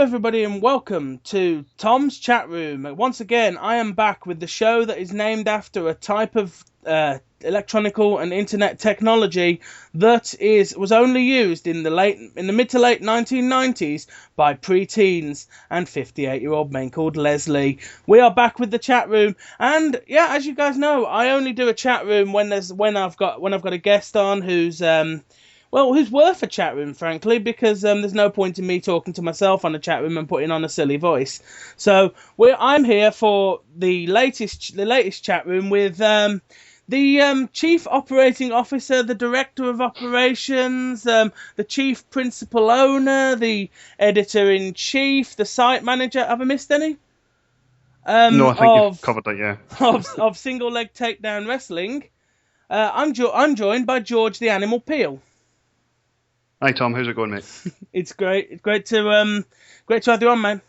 Hello, everybody, and welcome to Tom's Chat Room. Once again, I am back with the show that is named after a type of electronical and internet technology that was only used in the mid to late 1990s by pre-teens and 58-year-old men called Leslie. We are back with the chat room, and yeah, as you guys know, I only do a chat room when I've got a guest on who's worth a chat room, frankly, because there's no point in me talking to myself on a chat room and putting on a silly voice. So I'm here for the latest chat room with the chief operating officer, the director of operations, the chief principal owner, the editor in chief, the site manager. Have I missed any? No, I think you've covered that, yeah. of single leg takedown wrestling. I'm joined by George the Animal Peel. Hi Tom, how's it going, mate? It's great. It's great to have you on, man.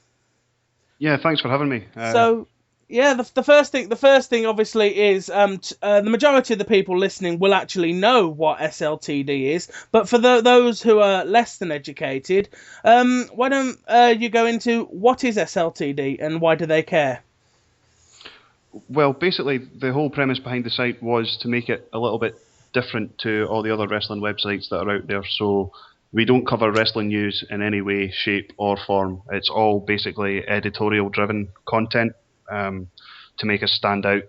Yeah, thanks for having me. So, yeah, the first thing obviously is the majority of the people listening will actually know what SLTD is, but for those who are less than educated, why don't you go into what is SLTD and why do they care? Well, basically, the whole premise behind the site was to make it a little bit different to all the other wrestling websites that are out there. So we don't cover wrestling news in any way, shape, or form. It's all basically editorial-driven content to make us stand out.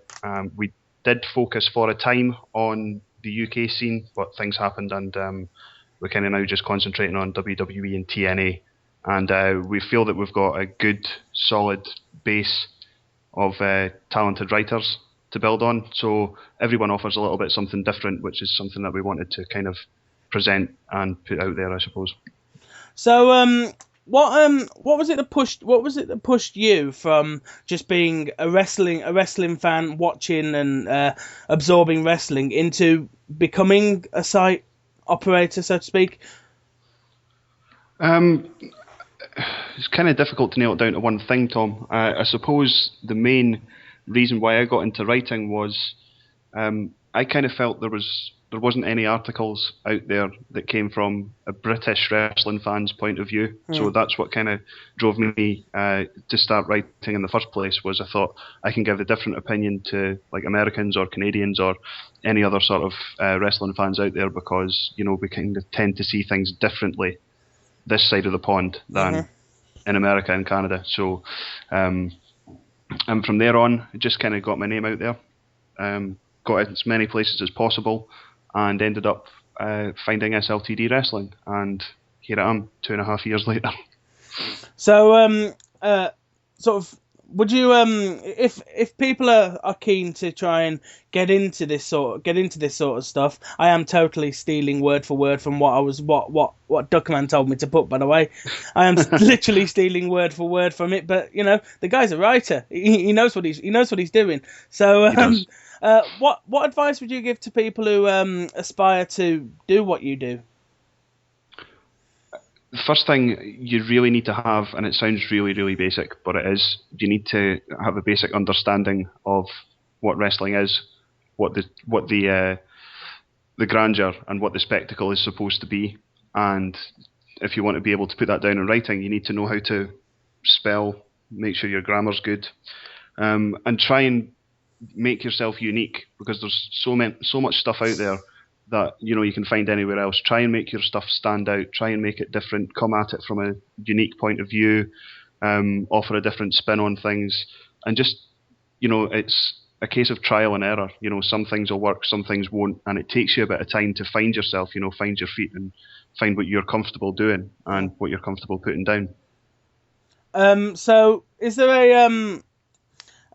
We did focus for a time on the UK scene, but things happened, and we're kind of now just concentrating on WWE and TNA. And we feel that we've got a good, solid base of talented writers to build on. So everyone offers a little bit something different, which is something that we wanted to kind of present and put out there, I suppose. So, what was it that pushed you from just being a wrestling fan, watching and absorbing wrestling, into becoming a site operator, so to speak? It's kind of difficult to nail it down to one thing, Tom. I suppose the main reason why I got into writing was I kind of felt there wasn't any articles out there that came from a British wrestling fan's point of view. So that's what kind of drove me to start writing in the first place. Was I thought I can give a different opinion to like Americans or Canadians or any other sort of wrestling fans out there, because we kind of tend to see things differently this side of the pond than in America and Canada. So and from there on, I just kind of got my name out there, got it as many places as possible, and ended up finding SLTD Wrestling. And here I am, 2.5 years later. So, sort of, would you if people are keen to try and get into this sort of stuff? I am totally stealing word for word from what Duckman told me to put, by the way. I am literally stealing word for word from it, but the guy's a writer. He knows what he's doing. So what advice would you give to people who aspire to do what you do? The first thing you really need to have, and it sounds really, really basic, but it is, you need to have a basic understanding of what wrestling is, what the grandeur and what the spectacle is supposed to be. And if you want to be able to put that down in writing, you need to know how to spell, make sure your grammar's good, and try and make yourself unique, because there's so much stuff out there that you can find anywhere else. Try and make your stuff stand out. Try and make it different. Come at it from a unique point of view. Offer a different spin on things, and just it's a case of trial and error. Some things will work, some things won't, and it takes you a bit of time to find yourself. Find your feet and find what you're comfortable doing and what you're comfortable putting down. So is there a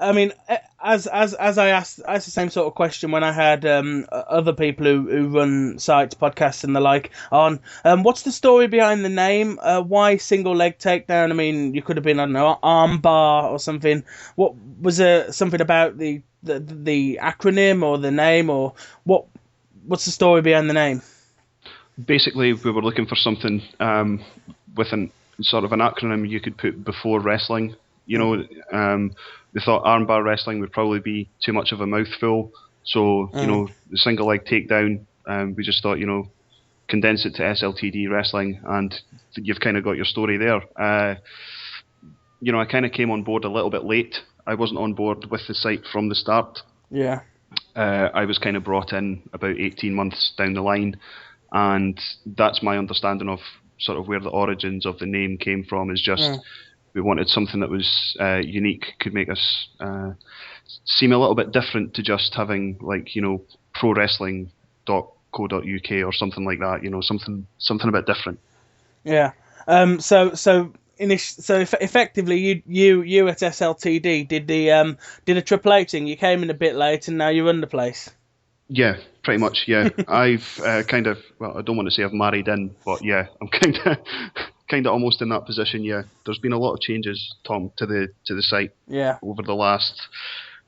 I mean, as I asked the same sort of question when I had other people who run sites, podcasts, and the like on. What's the story behind the name? Why single leg takedown? I mean, you could have been, I don't know, arm bar or something. What was there something about the acronym or the name, or what's the story behind the name? Basically, we were looking for something with an sort of an acronym you could put before wrestling. We thought armbar wrestling would probably be too much of a mouthful. So, the single leg takedown, we just thought, condense it to SLTD wrestling, and you've kind of got your story there. I kind of came on board a little bit late. I wasn't on board with the site from the start. Yeah. I was kind of brought in about 18 months down the line, and that's my understanding of sort of where the origins of the name came from. Is just Mm. we wanted something that was unique, could make us seem a little bit different to just having like pro wrestling .co.uk or something like that. Something a bit different. Yeah. Effectively, you at SLTD did a Triple H thing. You came in a bit late, and now you run the place. Yeah, pretty much. Yeah, I've kind of, well, I don't want to say I've married in, but yeah, I'm kind of almost in that position. Yeah, there's been a lot of changes, Tom, to the site Yeah. over the last.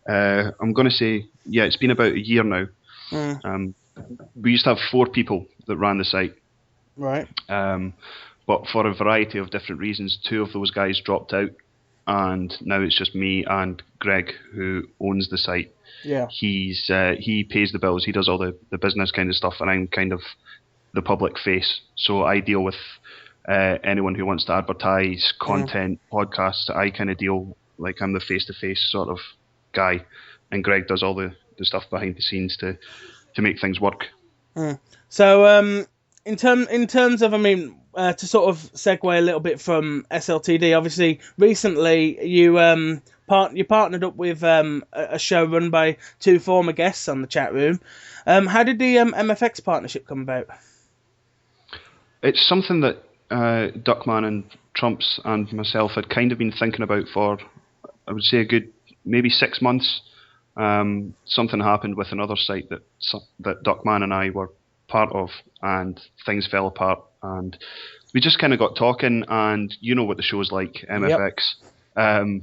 I'm going to say, yeah, it's been about a year now. Mm. We used to have 4 people that ran the site, Right. but for a variety of different reasons, 2 of those guys dropped out, and now it's just me and Greg who owns the site. Yeah. He pays the bills, he does all the business kind of stuff, and I'm kind of the public face. So I deal with anyone who wants to advertise Mm. content, podcasts. I kind of deal like I'm the face to face sort of guy, and Greg does all the stuff behind the scenes to make things work. Mm. So, in terms of, I mean, to sort of segue a little bit from SLTD, obviously, recently you partnered up with a show run by 2 former guests on the chat room. How did the MFX partnership come about? It's something that Duckman and Trumps and myself had kind of been thinking about for, I would say, a good maybe 6 months. Something happened with another site that Duckman and I were part of, and things fell apart. And we just kind of got talking, and you know what the show's like, Yep. MFX.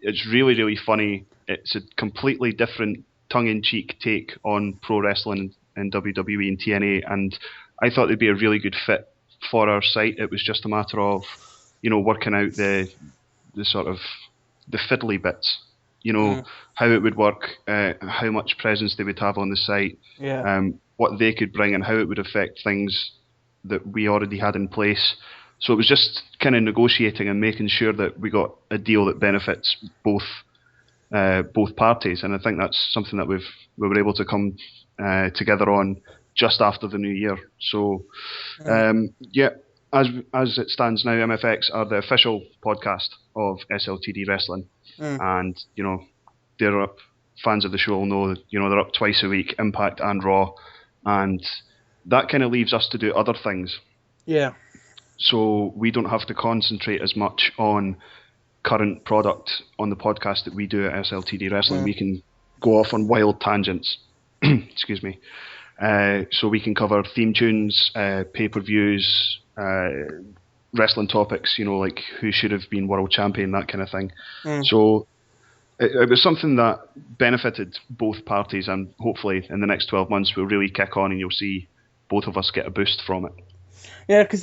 It's really, really funny. It's a completely different tongue-in-cheek take on pro wrestling in WWE and TNA, and I thought it'd be a really good fit for our site. It was just a matter of, working out the sort of the fiddly bits, Mm. how it would work, how much presence they would have on the site, Yeah. what they could bring, and how it would affect things that we already had in place. So it was just kind of negotiating and making sure that we got a deal that benefits both parties, and I think that's something that we were able to come together on just after the new year. So Mm. yeah, as it stands now, MFX are the official podcast of SLTD Wrestling, Mm. and they're up. Fans of the show will know that they're up twice a week, Impact and Raw, and that kind of leaves us to do other things. Yeah. So we don't have to concentrate as much on current product on the podcast that we do at SLTD Wrestling. Mm. We can go off on wild tangents. Excuse me. So we can cover theme tunes, pay-per-views, wrestling topics, like who should have been world champion, that kind of thing. Mm. So it was something that benefited both parties, and hopefully in the next 12 months we'll really kick on and you'll see both of us get a boost from it. Yeah, because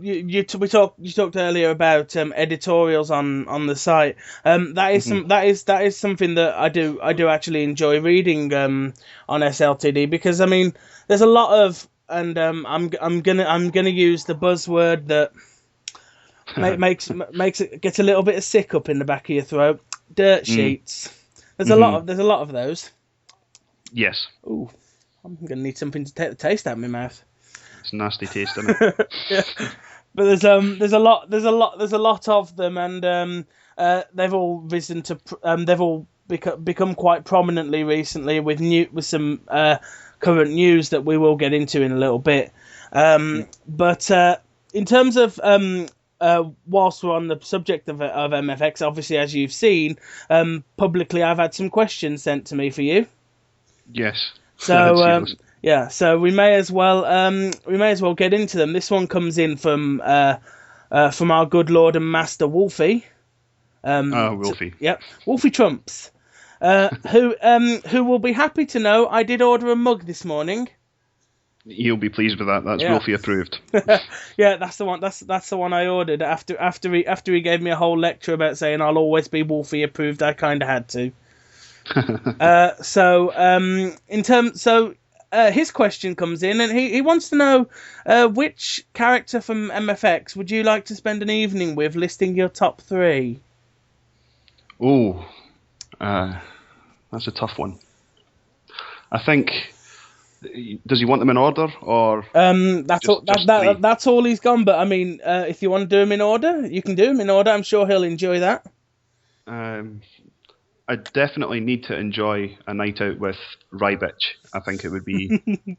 you talked earlier about editorials on the site. Mm-hmm. That is something that I do actually enjoy reading on SLTD, because I mean there's a lot of, and I'm gonna use the buzzword that makes it get a little bit of sick up in the back of your throat. Dirt Mm. sheets. There's a lot Mm-hmm. of there's a lot of those. Yes. Ooh, I'm gonna need something to take the taste out of my mouth. It's a nasty taste, isn't it? Yeah. But there's a lot of them, and they've all risen to they've all become quite prominently recently with some current news that we will get into in a little bit. But in terms of whilst we're on the subject of MFX, obviously as you've seen publicly, I've had some questions sent to me for you. Yes. I'd So see those. yeah, so we may as well get into them. This one comes in from our good Lord and Master Wolfie. Wolfie. Yep, Wolfie Trumps. Who will be happy to know I did order a mug this morning. He'll be pleased with that. That's Yeah. Wolfie approved. Yeah, that's the one. That's the one I ordered after he gave me a whole lecture about saying I'll always be Wolfie approved. I kind of had to. So his question comes in, and he wants to know which character from MFX would you like to spend an evening with, listing your top three. Oh, that's a tough one. I think. Does he want them in order, or That's all. just three? That's all he's gone. But I mean, if you want to do him in order, you can do him in order. I'm sure he'll enjoy that. I definitely need to enjoy a night out with Rybitch. I think it would be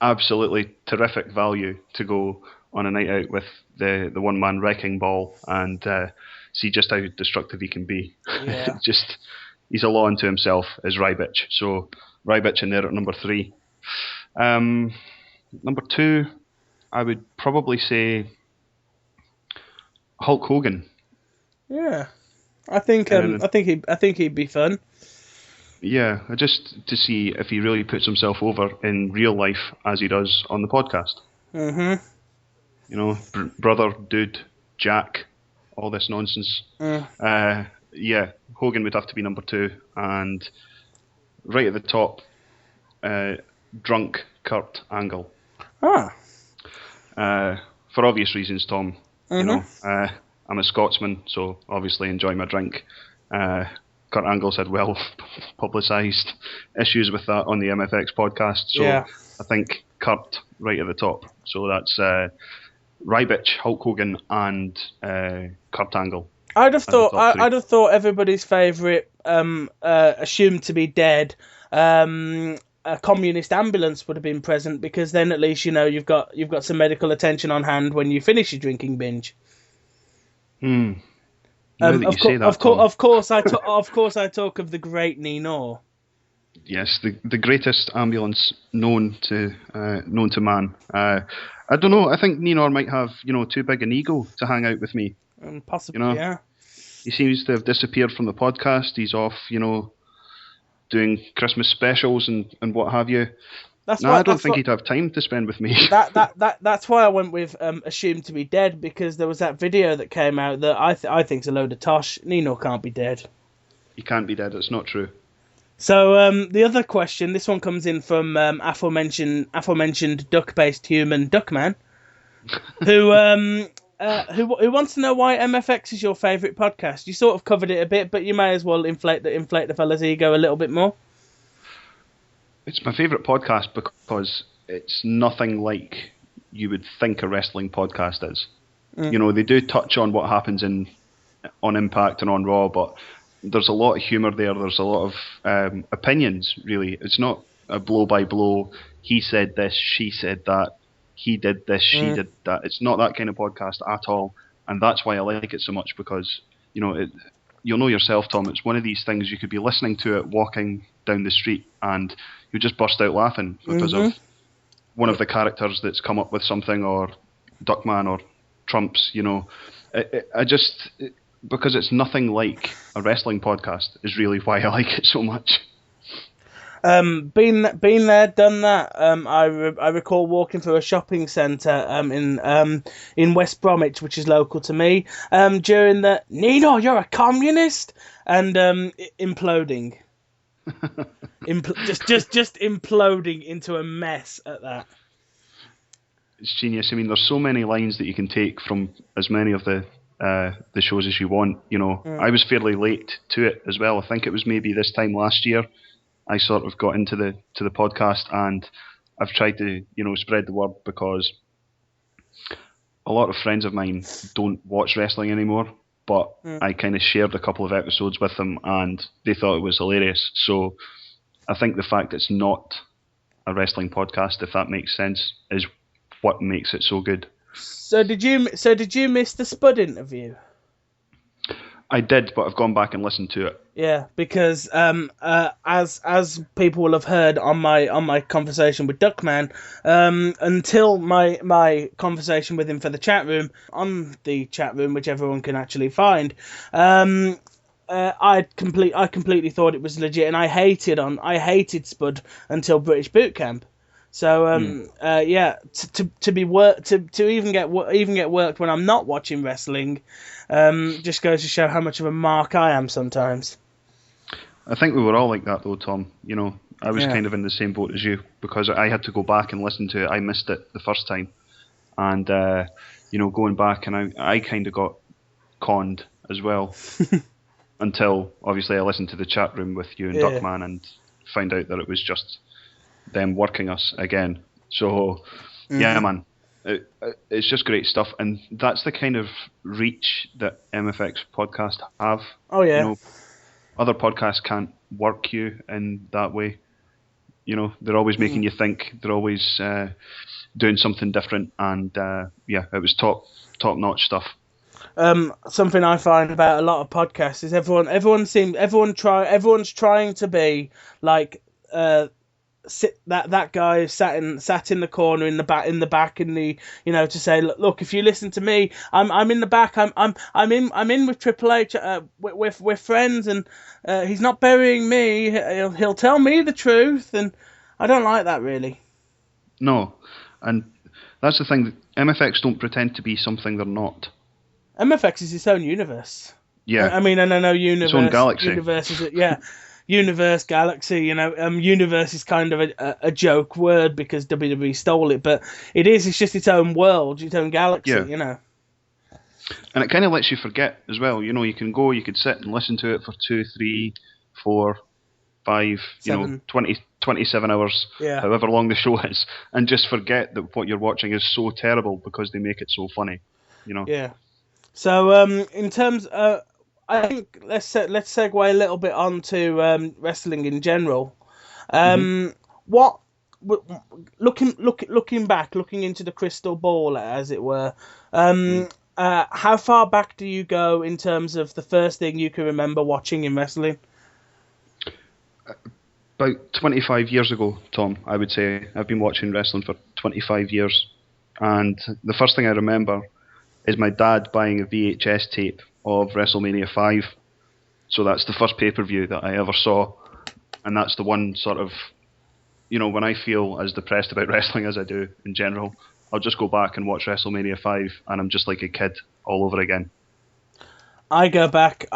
absolutely terrific value to go on a night out with the one man wrecking ball and see just how destructive he can be. Yeah. Just he's a law unto himself as Rybitch. So Rybitch in there at number 3. Number 2, I would probably say Hulk Hogan. Yeah. I think he'd be fun. Yeah, just to see if he really puts himself over in real life as he does on the podcast. Mm-hmm. You know, brother, dude, Jack, all this nonsense. Yeah, Hogan would have to be number 2, and right at the top, drunk Kurt Angle. Ah. For obvious reasons, Tom. You Mm-hmm. know, I'm a Scotsman, so obviously enjoy my drink. Kurt Angle's had well publicised issues with that on the MFX podcast, so Yeah. I think Kurt right at the top. So that's Rybitch, Hulk Hogan, and Kurt Angle. I'd have thought. top three. I'd have thought everybody's favourite, assumed to be dead, a communist ambulance would have been present, because then at least you've got some medical attention on hand when you finish your drinking binge. Now that you say that, of course, I talk of the great Nino. Yes, the greatest ambulance known to man. I don't know. I think Nino might have too big an ego to hang out with me. Possibly, yeah. He seems to have disappeared from the podcast. He's off, doing Christmas specials and what have you. I don't think he'd have time to spend with me. That's why I went with assumed to be dead, because there was that video that came out that I think's a load of tosh. Nino can't be dead. He can't be dead. It's not true. So the other question, this one comes in from aforementioned duck-based human Duckman, who wants to know why MFX is your favourite podcast. You sort of covered it a bit, but you may as well inflate the fella's ego a little bit more. It's my favourite podcast because it's nothing like you would think a wrestling podcast is. They do touch on what happens on Impact and on Raw, but there's a lot of humour there. There's a lot of opinions, really. It's not a blow-by-blow, he said this, she said that, he did this, she did that. It's not that kind of podcast at all, and that's why I like it so much, because, you'll know yourself, Tom, it's one of these things you could be listening to it walking down the street, and you just burst out laughing because of one of the characters that's come up with something, or Duckman, or Trumps, because it's nothing like a wrestling podcast is really why I like it so much. Been there, done that. I recall walking through a shopping centre in West Bromwich, which is local to me, during the "Nino, you're a communist," and imploding. just imploding into a mess at that. It's genius. I mean, there's so many lines that you can take from as many of the shows as you want. I was fairly late to it as well. I think it was maybe this time last year I sort of got into the podcast, and I've tried to spread the word, because a lot of friends of mine don't watch wrestling anymore, but I kind of shared a couple of episodes with them and they thought it was hilarious. So I think the fact it's not a wrestling podcast, if that makes sense, is what makes it so good. So did you miss the Spud interview? I did, but I've gone back and listened to it. Yeah, because as people will have heard on my conversation with Duckman, until my conversation with him for the chat room, on the chat room, which everyone can actually find, I completely thought it was legit, and I hated Spud until British Boot Camp. So to even get worked when I'm not watching wrestling, just goes to show how much of a mark I am sometimes. I think we were all like that though, Tom. I was Yeah. kind of in the same boat as you because I had to go back and listen to it. I missed it the first time, and going back and I kind of got conned as well until obviously I listened to the chat room with you and Yeah. Duckman and found out that it was just them working us again. So yeah, Mm-hmm. man, it's just great stuff, and that's the kind of reach that MFX podcast have. Oh You yeah. know, other podcasts can't work you in that way. You know, they're always making you think. They're always doing something different, and yeah, it was top notch stuff. Something I find about a lot of podcasts is everyone's trying to be like that guy sat in the corner in the back to say, look, if you listen to me, I'm in the back, I'm in with Triple H, we're friends, and he's not burying me, he'll tell me the truth, and I don't like that really. No, and that's the thing. MFX don't pretend to be something they're not. MFX is its own universe. Yeah, I mean, and I know its own universe. galaxy. Universe is universe, galaxy. Universe is kind of a joke word because WWE stole it, but it is. It's just its own world, its own galaxy. Yeah, and it kind of lets you forget as well. You know, you could sit and listen to it for 2, 3, 4, 5, 7. 20, 27 hours, Yeah, however long the show is, and just forget that what you're watching is so terrible because they make it so funny. You know. yeah. So, in terms, I think let's segue a little bit onto wrestling in general. Hmm. What looking back, looking into the crystal ball, as it were. How far back do you go in terms of the first thing you can remember watching in wrestling? About 25 years ago, Tom, I would say. I've been watching wrestling for 25 years. And the first thing I remember is my dad buying a VHS tape of WrestleMania 5. So that's the first pay-per-view that I ever saw. And that's the one sort of, when I feel as depressed about wrestling as I do in general, I'll just go back and watch WrestleMania 5 and I'm just like a kid all over again. I go back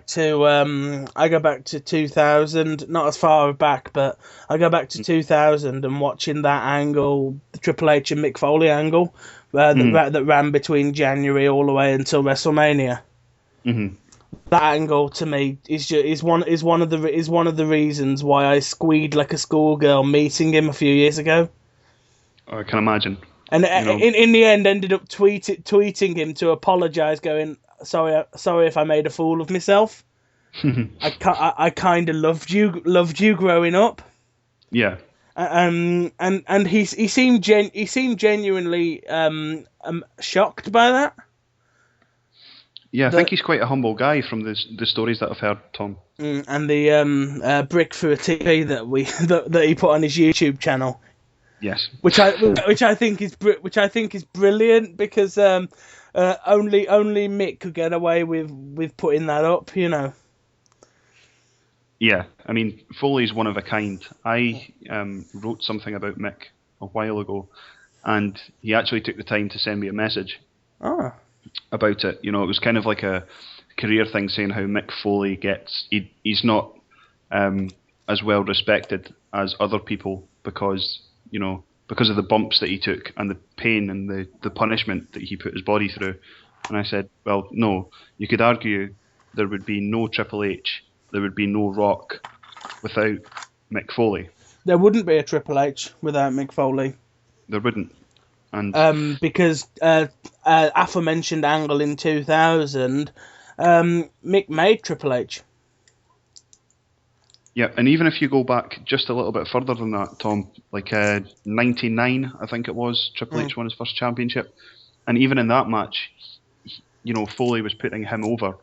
to 2000, not as far back, but I go back to 2000 and watching that angle, the Triple H and Mick Foley angle, Mm-hmm. that ran between January all the way until WrestleMania. Mm-hmm. That angle to me is one of the reasons why I squeed like a schoolgirl meeting him a few years ago. I can imagine. And You know, in the end, ended up tweeting him to apologise, going, sorry if I made a fool of myself. I kind of loved you growing up. yeah. And he seemed genuinely shocked by that. Yeah, I think he's quite a humble guy from the stories that I've heard, Tom. And the brick through a TV that he put on his YouTube channel. Yes. Which I think is brilliant because only Mick could get away with putting that up, Yeah, I mean, Foley's one of a kind. I wrote something about Mick a while ago, and he actually took the time to send me a message Ah, about it. You know, it was kind of like a career thing saying how Mick Foley he's not as well respected as other people because of the bumps that he took and the pain and the punishment that he put his body through. And I said, well, no, you could argue there would be no Triple H, there would be no Rock without Mick Foley. there wouldn't be a Triple H without Mick Foley. There wouldn't. And Because aforementioned angle in 2000, Mick made Triple H. yeah, and even if you go back just a little bit further than that, Tom, like 99, I think it was, Triple H won his first championship. And even in that match, Foley was putting him over.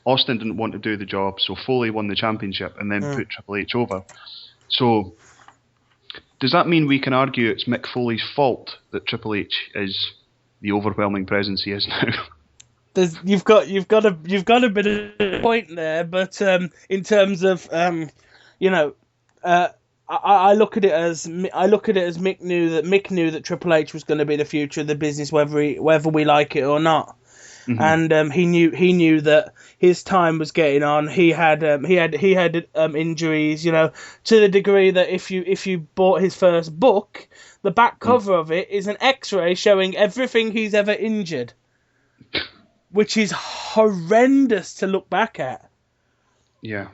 Austin didn't want to do the job, so Foley won the championship and then put Triple H over. So, does that mean we can argue it's Mick Foley's fault that Triple H is the overwhelming presence he is now? You've got a bit of a point there, but in terms of I look at it as Mick knew that Triple H was going to be the future of the business, whether we like it or not. and he knew that his time was getting on. He had injuries, to the degree that if you bought his first book, the back cover of it is an X-ray showing everything he's ever injured, which is horrendous to look back at. Yeah,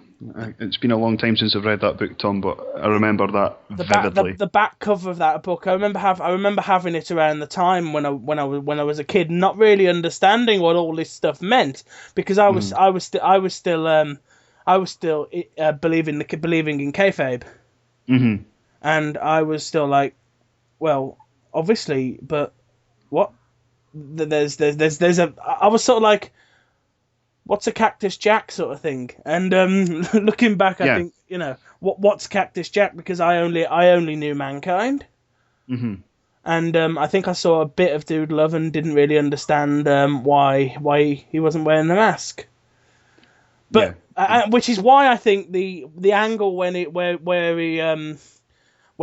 it's been a long time since I've read that book, Tom, but I remember that vividly. The back cover of that book, I remember having it around the time when I was a kid, not really understanding what all this stuff meant, because I was still believing in kayfabe, and I was still like, well, obviously, but what? There's a. I was sort of like, what's a Cactus Jack sort of thing? And looking back, I think what's Cactus Jack, because I only knew Mankind, and I think I saw a bit of Dude Love and didn't really understand why he wasn't wearing the mask. But which is why I think the angle where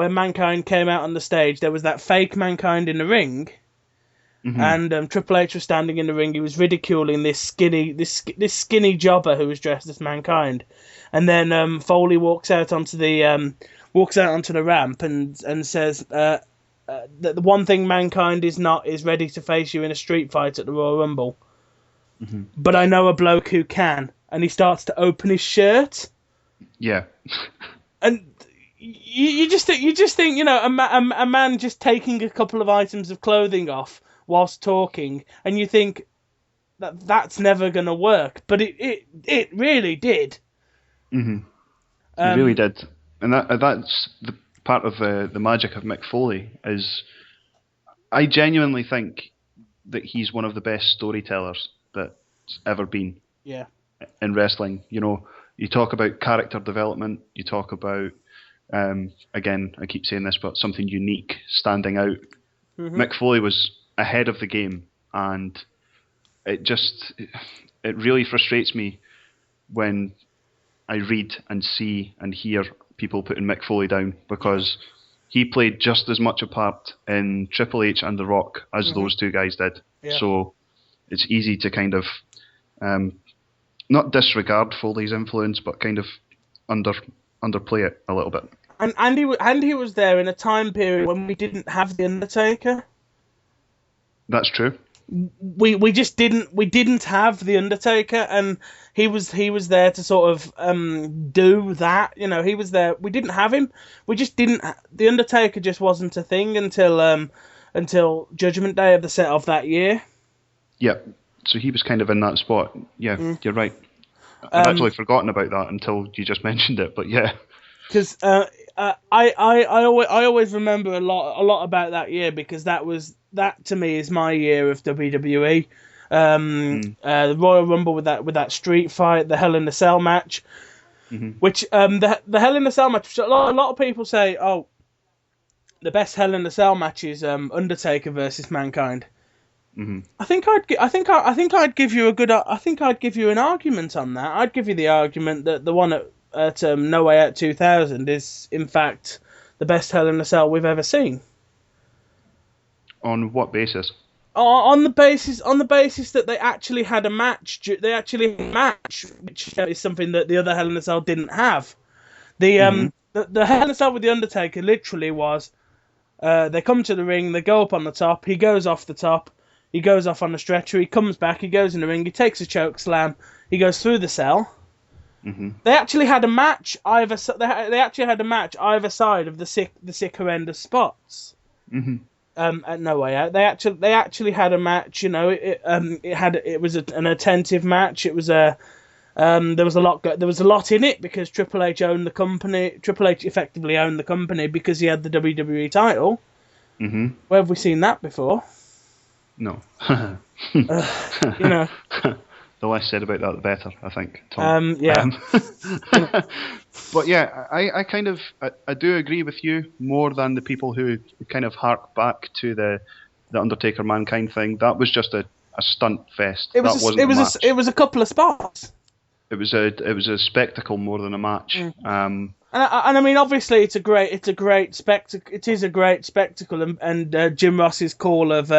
Mankind came out on the stage, there was that fake Mankind in the ring. And Triple H was standing in the ring. He was ridiculing this skinny jobber who was dressed as Mankind, and then Foley walks out onto the ramp and says that the one thing Mankind is not is ready to face you in a street fight at the Royal Rumble. But I know a bloke who can, and he starts to open his shirt. Yeah, and you just think a man just taking a couple of items of clothing off whilst talking, and you think that's never going to work, but it really did. It really did, and that's the part of the magic of Mick Foley. Is I genuinely think that he's one of the best storytellers that's ever been. Yeah. In wrestling, you talk about character development, you talk about again, I keep saying this, but something unique, standing out. Mick Foley was ahead of the game, and it really frustrates me when I read and see and hear people putting Mick Foley down, because he played just as much a part in Triple H and The Rock as those two guys did. Yeah. So it's easy to kind of not disregard Foley's influence, but kind of underplay it a little bit. And he was there in a time period when we didn't have The Undertaker. That's true. We just didn't have The Undertaker, and he was there to sort of do that. He was there. We didn't have him. We just didn't. The Undertaker just wasn't a thing until Judgment Day of that year. Yeah. So he was kind of in that spot. Yeah, you're right. I'd actually forgotten about that until you just mentioned it. But yeah. Because I always remember a lot about that year, because that to me is my year of WWE. The Royal Rumble with that street fight, the Hell in a Cell match, which the Hell in a Cell match. A lot of people say, oh, the best Hell in a Cell match is Undertaker versus Mankind. I think I'd give you an argument on that. I'd give you the argument that the one at No Way Out 2000 is in fact the best Hell in a Cell we've ever seen. On what basis? On the basis that they actually had a match. They actually had a match, which is something that the other Hell in a Cell didn't have. The Hell in a Cell with the Undertaker literally was, they come to the ring, they go up on the top, he goes off the top, he goes off on the stretcher, he comes back, he goes in the ring, he takes a choke slam, he goes through the cell. They actually had a match either. They actually had a match either side of the sick horrendous spots. At No Way Out, they actually had a match. It was an attentive match. It was there was a lot in it, because Triple H owned the company. Triple H effectively owned the company because he had the WWE title. Where have we seen that before? No. The less said about that, the better, I think, Tom. Yeah. But yeah, I kind of I do agree with you more than the people who kind of hark back to the Undertaker Mankind thing. That was just a stunt fest. It was a couple of spots. It was a spectacle more than a match. And I mean, obviously, it's a great spectacle. It is a great spectacle, and Jim Ross's call of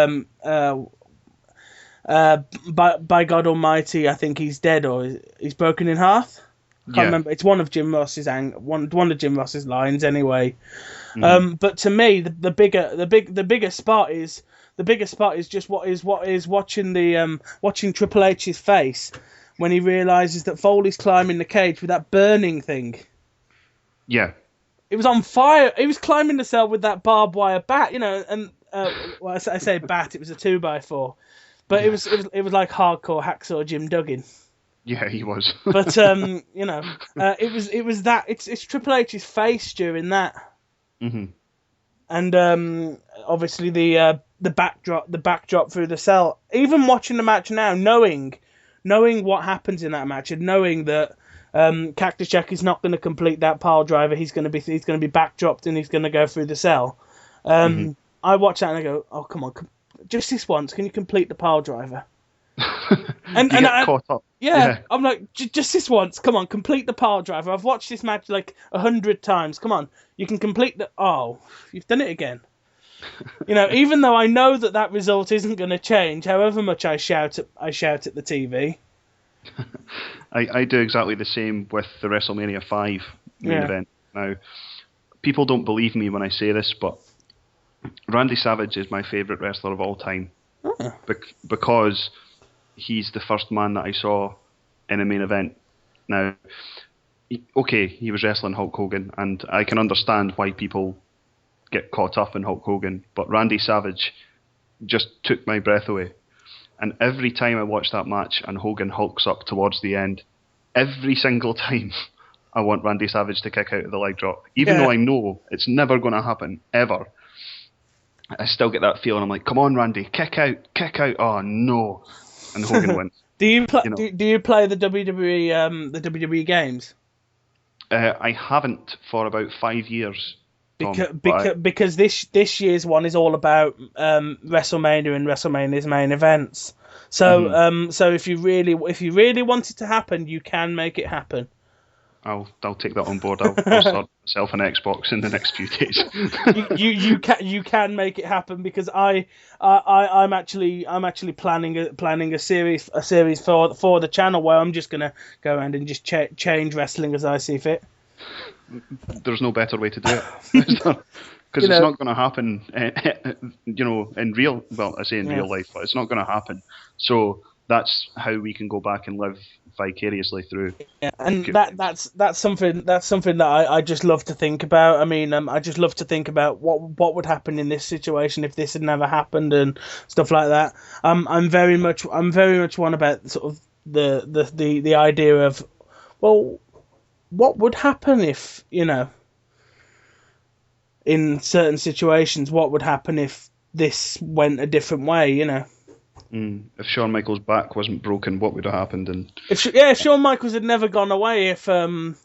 by God Almighty, I think he's dead or he's broken in half. I can't Yeah. remember. It's one of Jim Ross's one of Jim Ross's lines anyway. Hmm. But to me, the bigger spot is just what is watching watching Triple H's face when he realizes that Foley's climbing the cage with that burning thing. Yeah. It was on fire. He was climbing the cell with that barbed wire bat, and well, I say bat. It was a 2x4, but Yeah. it was like hardcore hacksaw Jim Duggan. Yeah, he was. But it was that it's Triple H's face during that. Hmm. And obviously the backdrop through the cell. Even watching the match now, knowing what happens in that match, and knowing that Cactus Jack is not going to complete that pile driver, he's going to be backdropped and he's going to go through the cell. Hmm. I watch that and I go, oh come on, just this once, can you complete the pile driver? And You get caught up. Yeah, I'm like, just this once, come on, complete the pile driver. I've watched this match like 100 times. Come on, you can complete the. Oh, you've done it again. Even though I know that result isn't going to change, however much I shout at the TV. I do exactly the same with the WrestleMania 5 main event. Now, people don't believe me when I say this, but Randy Savage is my favourite wrestler of all time. Oh. Because he's the first man that I saw in a main event. Now, he was wrestling Hulk Hogan, and I can understand why people get caught up in Hulk Hogan, but Randy Savage just took my breath away. And every time I watch that match and Hogan hulks up towards the end, every single time I want Randy Savage to kick out of the leg drop. Even though I know it's never going to happen, ever. I still get that feeling. I'm like, come on, Randy, kick out. Oh, no. And Hogan wins. Do you play the WWE games? I haven't for about 5 years. Tom, Because this year's one is all about WrestleMania and WrestleMania's main events. So so if you really want it to happen, you can make it happen. I'll take that on board. I'll start myself an Xbox in the next few days. you can make it happen because I'm actually planning a series for the channel where I'm just gonna go around and just change wrestling as I see fit. There's no better way to do it because it's not going to happen. In real life, but it's not going to happen. So that's how we can go back and live vicariously through. Yeah, and that's something that I just love to think about. I mean, I just love to think about what would happen in this situation if this had never happened and stuff like that. I'm very much one about sort of the idea of, well, what would happen if in certain situations, what would happen if this went a different way, If Shawn Michaels' back wasn't broken, what would have happened? And if Shawn Michaels had never gone away, if I'm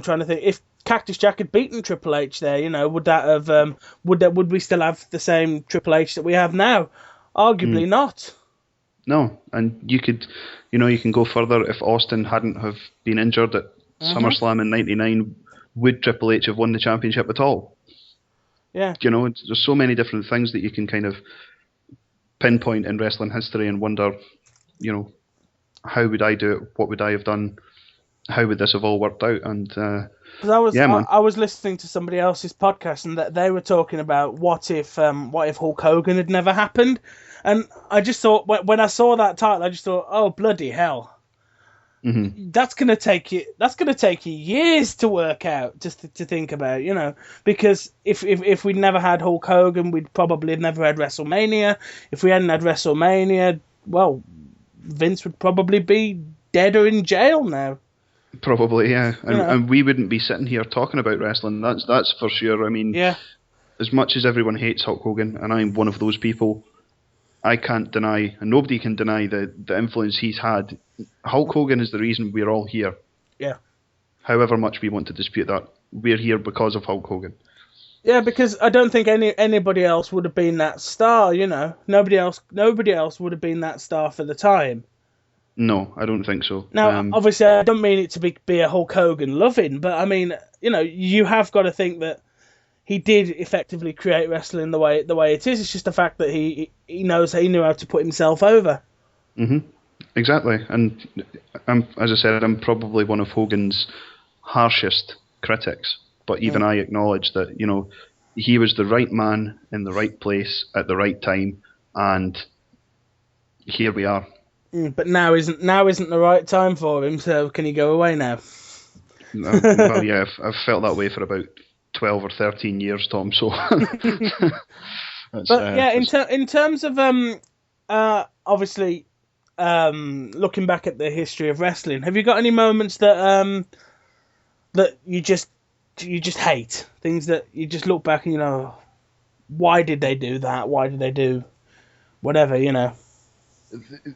trying to think, if Cactus Jack had beaten Triple H there, would that have would we still have the same Triple H that we have now? Arguably not. No, and you can go further. If Austin hadn't have been injured at SummerSlam in '99, would Triple H have won the championship at all? Yeah. There's so many different things that you can kind of pinpoint in wrestling history and wonder, how would I do it? What would I have done? How would this have all worked out? And I was listening to somebody else's podcast and that they were talking about what if Hulk Hogan had never happened, and I just thought when I saw that title, I just thought, oh bloody hell. Mm-hmm. That's gonna take you years to work out, just to think about, because if we'd never had Hulk Hogan, we'd probably have never had WrestleMania. If we hadn't had WrestleMania, well, Vince would probably be dead or in jail now. Probably, yeah, and we wouldn't be sitting here talking about wrestling. That's for sure. I mean, as much as everyone hates Hulk Hogan, and I'm one of those people, I can't deny, and nobody can deny the influence he's had. Hulk Hogan is the reason we're all here. Yeah. However much we want to dispute that, we're here because of Hulk Hogan. Yeah, because I don't think anybody else would have been that star. Nobody else would have been that star for the time. No, I don't think so. Now, obviously, I don't mean it to be a Hulk Hogan loving, but I mean, you have got to think that he did effectively create wrestling the way it is. It's just the fact that he knew how to put himself over. Hmm. Exactly, and as I said, I'm probably one of Hogan's harshest critics. But even I acknowledge that he was the right man in the right place at the right time, and here we are. But now isn't the right time for him. So can he go away now? Well, yeah, I've felt that way for about 12 or 13 years, Tom. So But yeah, that's in terms of obviously looking back at the history of wrestling, have you got any moments that you just hate, things that you just look back and why did they do that? Why did they do whatever?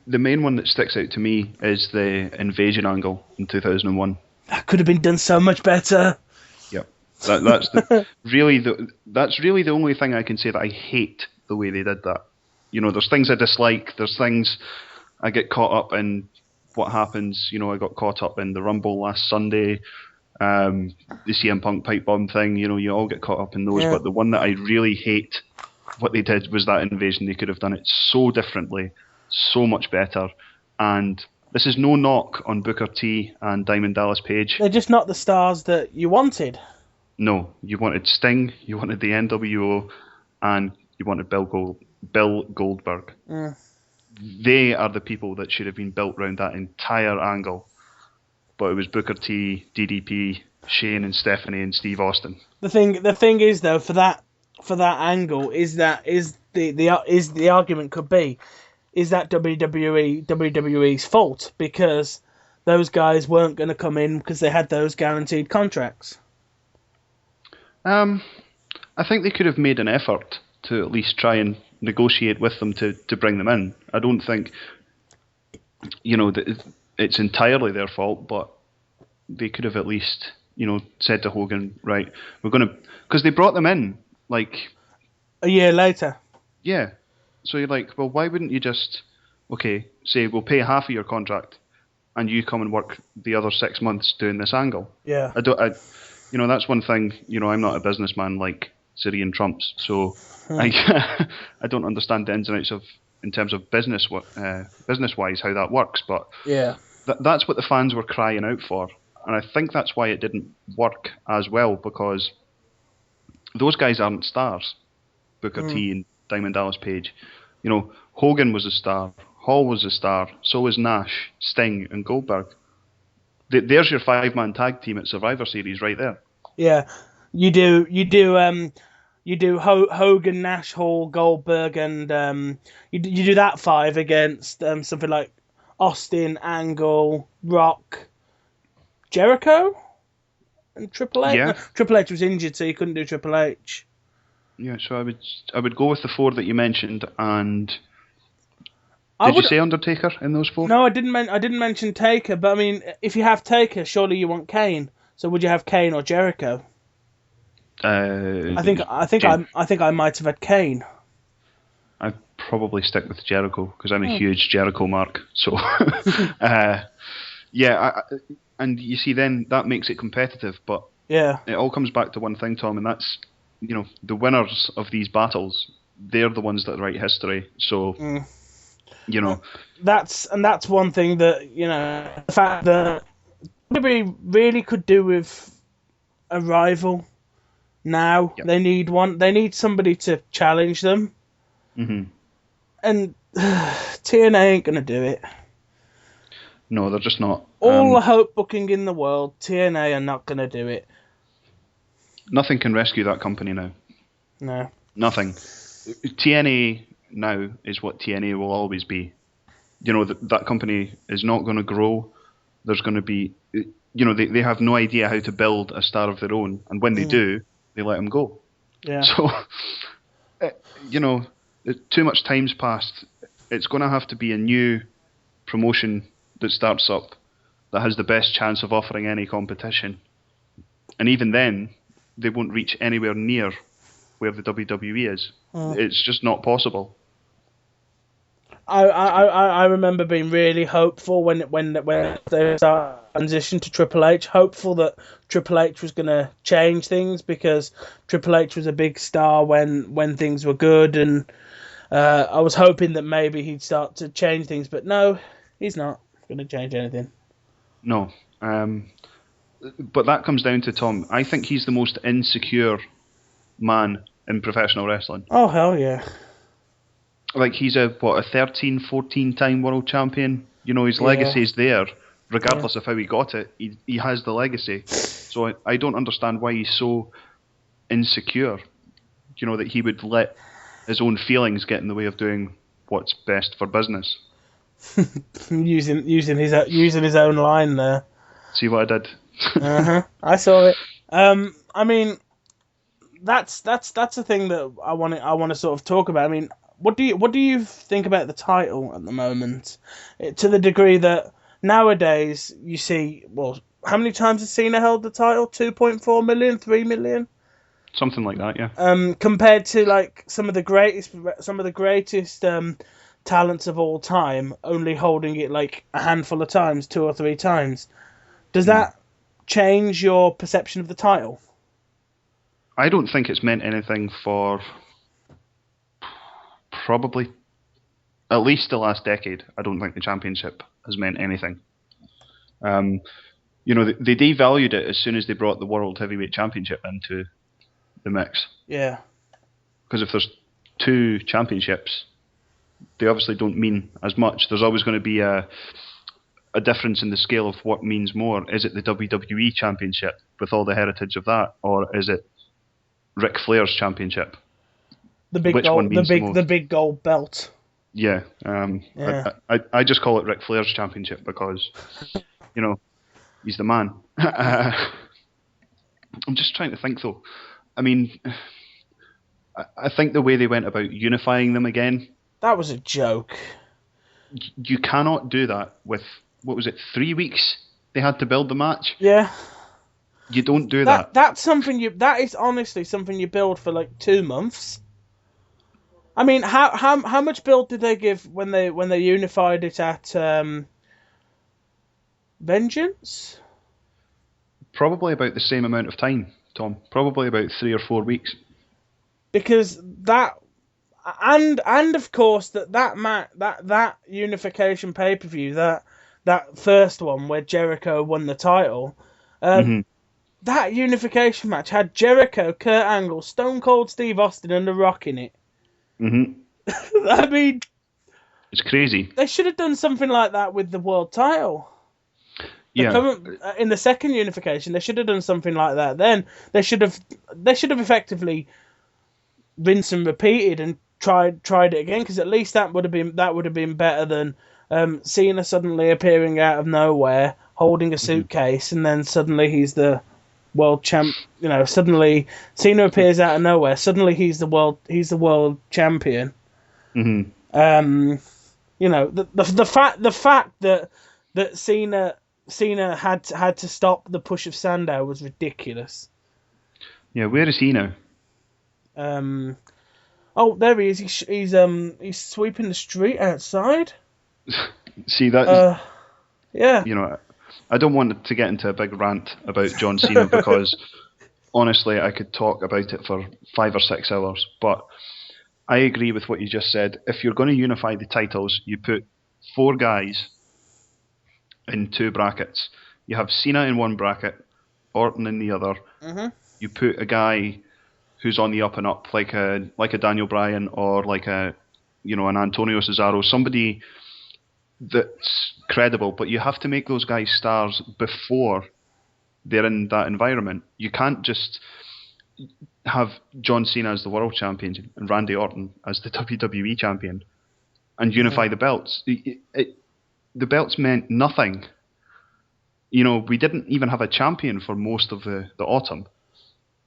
the main one that sticks out to me is the invasion angle in 2001. That could have been done so much better. Yep. That's really the only thing I can say that I hate the way they did that. There's things I dislike. There's things I get caught up in. What happens? I got caught up in the Rumble last Sunday, the CM Punk pipe bomb thing. You all get caught up in those. Yeah. But the one that I really hate, what they did was that invasion. They could have done it so differently, so much better. And this is no knock on Booker T and Diamond Dallas Page. They're just not the stars that you wanted. No, you wanted Sting, you wanted the NWO, and you wanted Bill Goldberg. They are the people that should have been built around that entire angle. But it was Booker T, DDP, Shane and Stephanie and Steve Austin. The thing is though, for that angle is the argument could be, is that WWE's fault because those guys weren't going to come in because they had those guaranteed contracts. I think they could have made an effort to at least try and negotiate with them to bring them in. I don't think, that it's entirely their fault, but they could have at least, said to Hogan, right, we're going to, because they brought them in, like, A year later. yeah. So you're like, well, why wouldn't you just, okay, say we'll pay half of your contract, and you come and work the other 6 months doing this angle? Yeah. That's one thing. I'm not a businessman like Syrian Trumps, so I I don't understand the ins and outs in terms of business wise how that works. But Yeah. that's what the fans were crying out for, and I think that's why it didn't work as well, because those guys aren't stars. Booker T and Diamond Dallas Page. Hogan was a star, Hall was a star, so was Nash, Sting, and Goldberg. There's your 5-man tag team at Survivor Series right there. Yeah. You do Hogan, Nash, Hall, Goldberg, and you do that 5 against something like Austin, Angle, Rock, Jericho, and Triple H. Yeah. No, Triple H was injured, so you couldn't do Triple H. Yeah, so I would go with the 4 that you mentioned, and did you say Undertaker in those 4? No, I didn't mention Taker, but I mean, if you have Taker, surely you want Kane. So would you have Kane or Jericho? I think I might have had Kane. I'd probably stick with Jericho because I'm a huge Jericho mark. So, and you see, then that makes it competitive. But yeah, it all comes back to one thing, Tom, and that's the winners of these battles. They're the ones that write history. So, that's one thing that the fact that WWE really could do with a rival. Now they need one. They need somebody to challenge them. Mm-hmm. And TNA ain't gonna do it. No, they're just not. All the hope booking in the world, TNA are not gonna do it. Nothing can rescue that company now. No. Nothing. TNA now is what TNA will always be. That company is not going to grow. There's going to be, they have no idea how to build a star of their own, and when they do, they let them go. Yeah. So, too much time's passed. It's going to have to be a new promotion that starts up that has the best chance of offering any competition. And even then, they won't reach anywhere near where the WWE is. It's just not possible. I remember being really hopeful when they started transition to Triple H, hopeful that Triple H was going to change things because Triple H was a big star when things were good, and I was hoping that maybe he'd start to change things, but no, he's not going to change anything. No. But that comes down to Tom. I think he's the most insecure man in professional wrestling. Oh, hell yeah. Like, he's a 13, 14-time world champion. You know, his legacy's there. Regardless of how he got it, he has the legacy. So I don't understand why he's so insecure. You know, that he would let his own feelings get in the way of doing what's best for business. using his own line there. See what I did? I saw it. I mean, that's a thing that I want to sort of talk about. I mean, what do you think about the title at the moment? To the degree that nowadays you see, well, how many times has Cena held the title? 2.4 million, 3 million? Something like that, yeah. Compared to like some of the greatest talents of all time, only holding it like a handful of times, 2 or 3 times. Does that change your perception of the title? I don't think it's meant anything for probably at least the last decade. I don't think the championship has meant anything. You know, they devalued it as soon as they brought the World Heavyweight Championship into the mix. Yeah. Because if there's 2 championships, they obviously don't mean as much. There's always going to be a difference in the scale of what means more. Is it the WWE Championship with all the heritage of that, or is it Ric Flair's championship? The big Which gold, one means the big gold belt. Yeah, I just call it Ric Flair's championship because, you know, he's the man. I'm just trying to think though. I mean, I think the way they went about unifying them again. That was a joke. You cannot do that with, what was it, 3 weeks they had to build the match? Yeah. You don't do that. That is honestly something you build for like 2 months. I mean, how much build did they give when they unified it at Vengeance? Probably about the same amount of time, Tom. Probably about 3 or 4 weeks. Because that, and of course that unification pay-per-view, that first one where Jericho won the title, that unification match had Jericho, Kurt Angle, Stone Cold Steve Austin, and The Rock in it. I mean, it's crazy. They should have done something like that with the world title. In the second unification, they should have done something like that. Then they should have effectively rinsed and repeated and tried it again, because at least that would have been better than Cena suddenly appearing out of nowhere holding a suitcase, and then suddenly he's the world champ. You know, suddenly Cena appears out of nowhere. Suddenly he's the world champion. You know, the fact that Cena had to stop the push of Sandow was ridiculous. Yeah, where is he now? Oh, there he is. He's sweeping the street outside. See, that. Yeah. You know, I don't want to get into a big rant about John Cena because honestly, I could talk about it for 5 or 6 hours. But I agree with what you just said. If you're going to unify the titles, you put 4 guys in 2 brackets. You have Cena in one bracket, Orton in the other. You put a guy who's on the up and up, like a Daniel Bryan or like an Antonio Cesaro, somebody that's credible. But you have to make those guys stars before they're in that environment. You can't just have John Cena as the world champion and Randy Orton as the WWE champion and unify the belts. The belts meant nothing. You know, we didn't even have a champion for most of the autumn.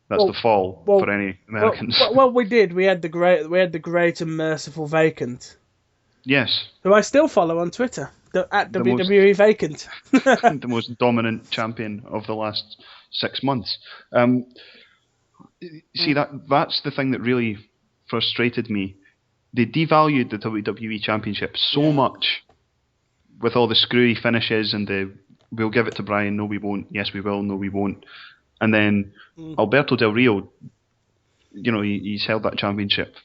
That's the fall for any Americans. Well, we did. We had the great and merciful Vacant. Yes. Who I still follow on Twitter at WWE Vacant. The most dominant champion of the last 6 months. See, that's the thing that really frustrated me. they devalued the WWE Championship so much with all the screwy finishes and the we'll give it to Brian, no we won't, yes we will, no we won't. And then Alberto Del Rio, he's held that championship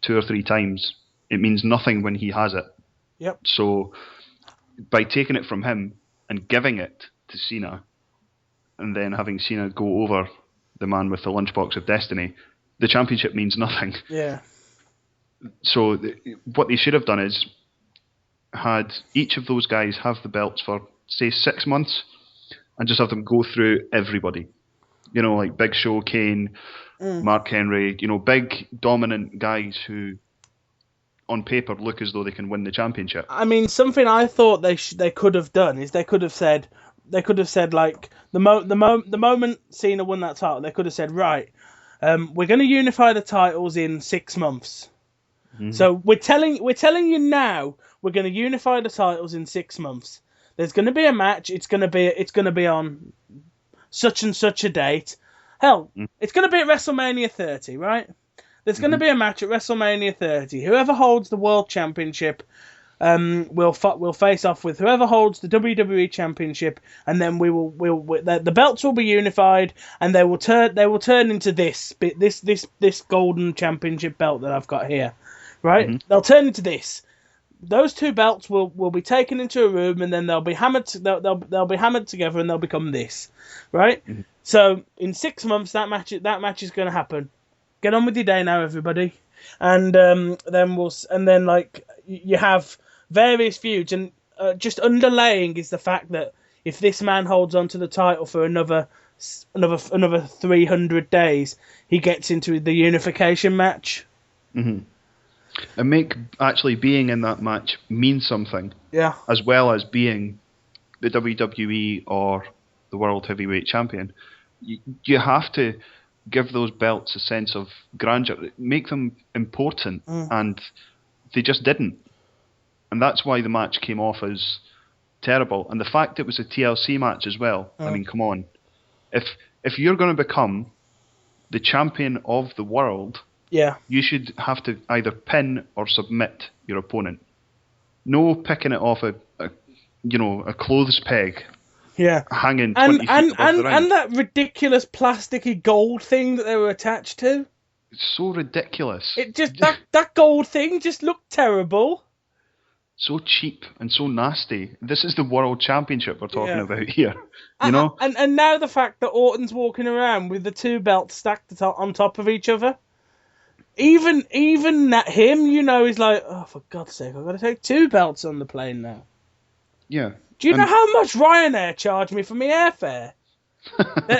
2 or 3 times. It means nothing when he has it. Yep. So by taking it from him and giving it to Cena, and then having Cena go over the man with the lunchbox of destiny, the championship means nothing. Yeah. So what they should have done is had each of those guys have the belts for, say, 6 months, and just have them go through everybody. Like Big Show, Kane, Mark Henry, big dominant guys who on paper look as though they can win the championship. I mean, something I thought they could have done is they could have said like the moment Cena won that title, they could have said, right, we're going to unify the titles in 6 months. Mm-hmm. So we're telling you now we're going to unify the titles in 6 months. There's going to be a match. It's going to be on such and such a date. Hell, it's going to be at WrestleMania 30, right? There's going to be a match at WrestleMania 30. Whoever holds the World Championship will face off with whoever holds the WWE Championship, and then the belts will be unified, and they will turn into this golden championship belt that I've got here, right? Mm-hmm. They'll turn into this. Those 2 belts will be taken into a room, and then they'll be hammered. They'll be hammered together, and they'll become this, right? Mm-hmm. So in 6 months, that match is going to happen. Get on with your day now, everybody, and then like you have various feuds, and just underlaying is the fact that if this man holds on to the title for another 300 days, he gets into the unification match. Mm-hmm. And make actually being in that match mean something. Yeah. As well as being the WWE or the World Heavyweight Champion. You have to give those belts a sense of grandeur, make them important, and they just didn't. And that's why the match came off as terrible. And the fact it was a TLC match as well, I mean, come on. If you're going to become the champion of the world, you should have to either pin or submit your opponent. No picking it off a clothes peg. Yeah, hanging 20 feet above the ring. And that ridiculous plasticky gold thing that they were attached to. It's so ridiculous. It just that gold thing just looked terrible. So cheap and so nasty. This is the World Championship we're talking about here. know? And now the fact that Orton's walking around with the 2 belts stacked on top of each other. Even that him, is like, oh, for God's sake, I've got to take 2 belts on the plane now. Yeah. Do you know how much Ryanair charged me for my airfare?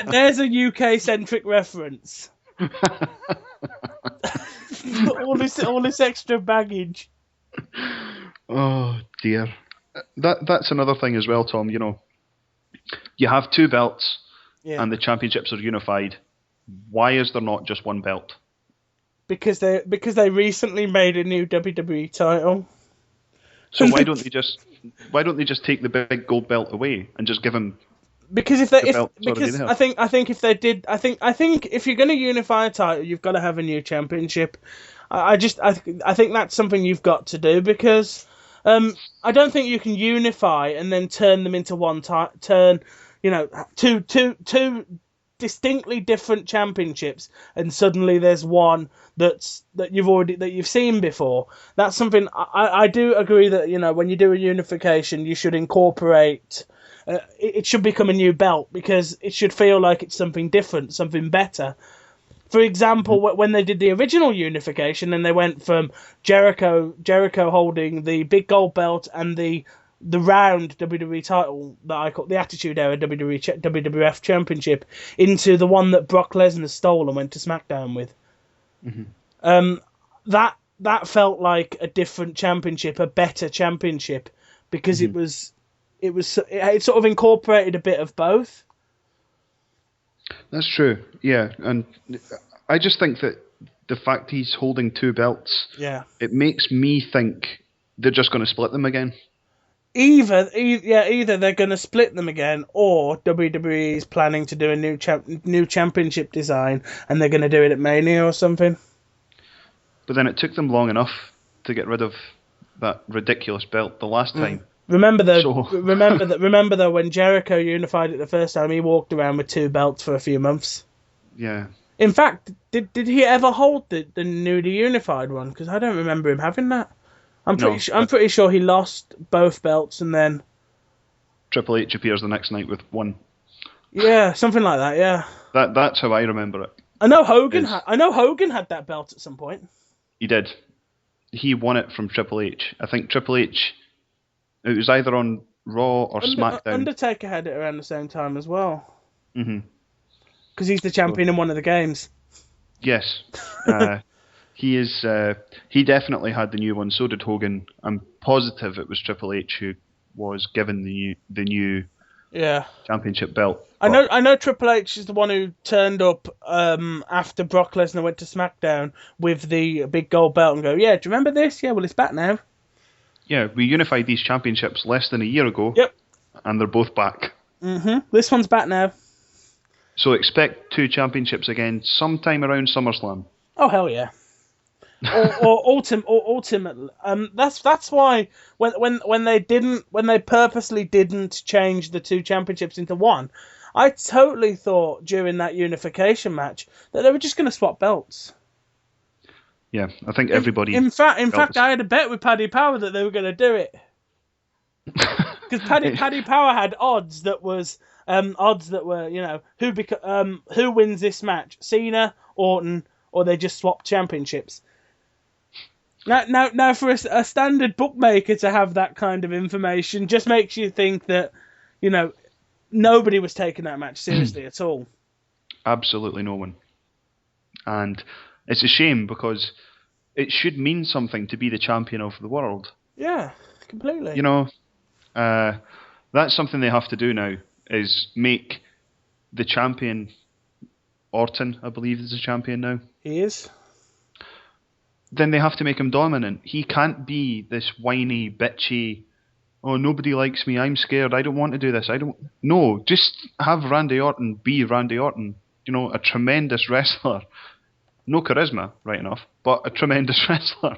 There's a UK-centric reference. all this extra baggage. Oh dear. That's another thing as well, Tom. You have 2 belts, and the championships are unified. Why is there not just 1 belt? Because they recently made a new WWE title. So why don't they just take the big gold belt away and just give him? Because I think if they did, I think if you're going to unify a title, you've got to have a new championship. I think that's something you've got to do, because I don't think you can unify and then turn them into one two distinctly different championships, and suddenly there's one that you've seen before. That's something I do agree that when you do a unification, you should incorporate. It should become a new belt, because it should feel like it's something different, something better. For example, when they did the original unification, and they went from Jericho holding the big gold belt and the round WWE title that I call the Attitude Era WWF Championship, into the one that Brock Lesnar stole and went to SmackDown with. Mm-hmm. That felt like a different championship, a better championship, because it sort of incorporated a bit of both. That's true, yeah, and I just think that the fact he's holding 2 belts, it makes me think they're just going to split them again. Either they're going to split them again, or WWE is planning to do a new championship design, and they're going to do it at Mania or something. But then it took them long enough to get rid of that ridiculous belt the last time. Remember though, So remember though when Jericho unified it the first time, he walked around with 2 belts for a few months. yeah, In fact, did he ever hold the newly unified one? Because I don't remember him having that. no. I'm pretty sure he lost both belts and then Triple H appears the next night with one. yeah, something like that. Yeah, That's how I remember it. I know Hogan. Is I know Hogan had that belt at some point. he did. He won it from Triple H. I think Triple H. It was either on Raw or SmackDown. Undertaker had it around the same time as well. Hmm Because he's the So champion in one of the games. yes, he is. He definitely had the new one. So did Hogan. I'm positive it was Triple H who was given the new Yeah. championship belt. I know Triple H is the one who turned up after Brock Lesnar went to SmackDown with the big gold belt and go, yeah, do you remember this? Yeah, well, it's back now. Yeah, we unified these championships less than a year ago. Yep. And they're both back. This one's back now. So expect 2 championships again sometime around SummerSlam. Oh hell yeah. Ultimately, that's why when they purposely didn't change the 2 championships into one, I totally thought during that unification match that they were just going to swap belts. Yeah, I think everybody. In fact, I had a bet with Paddy Power that they were going to do it because Paddy Power had odds that were who wins this match, Cena, Orton, or they just swap championships. Now, for a standard bookmaker to have that kind of information just makes you think that, nobody was taking that match seriously at all. Absolutely no one. And it's a shame because it should mean something to be the champion of the world. Yeah, completely. That's something they have to do now, is make the champion, Orton, I believe is the champion now. He is. Then they have to make him dominant. He can't be this whiny, bitchy, oh, nobody likes me, I'm scared, I don't want to do this, No, just have Randy Orton be Randy Orton. A tremendous wrestler. No charisma, right enough, but a tremendous wrestler.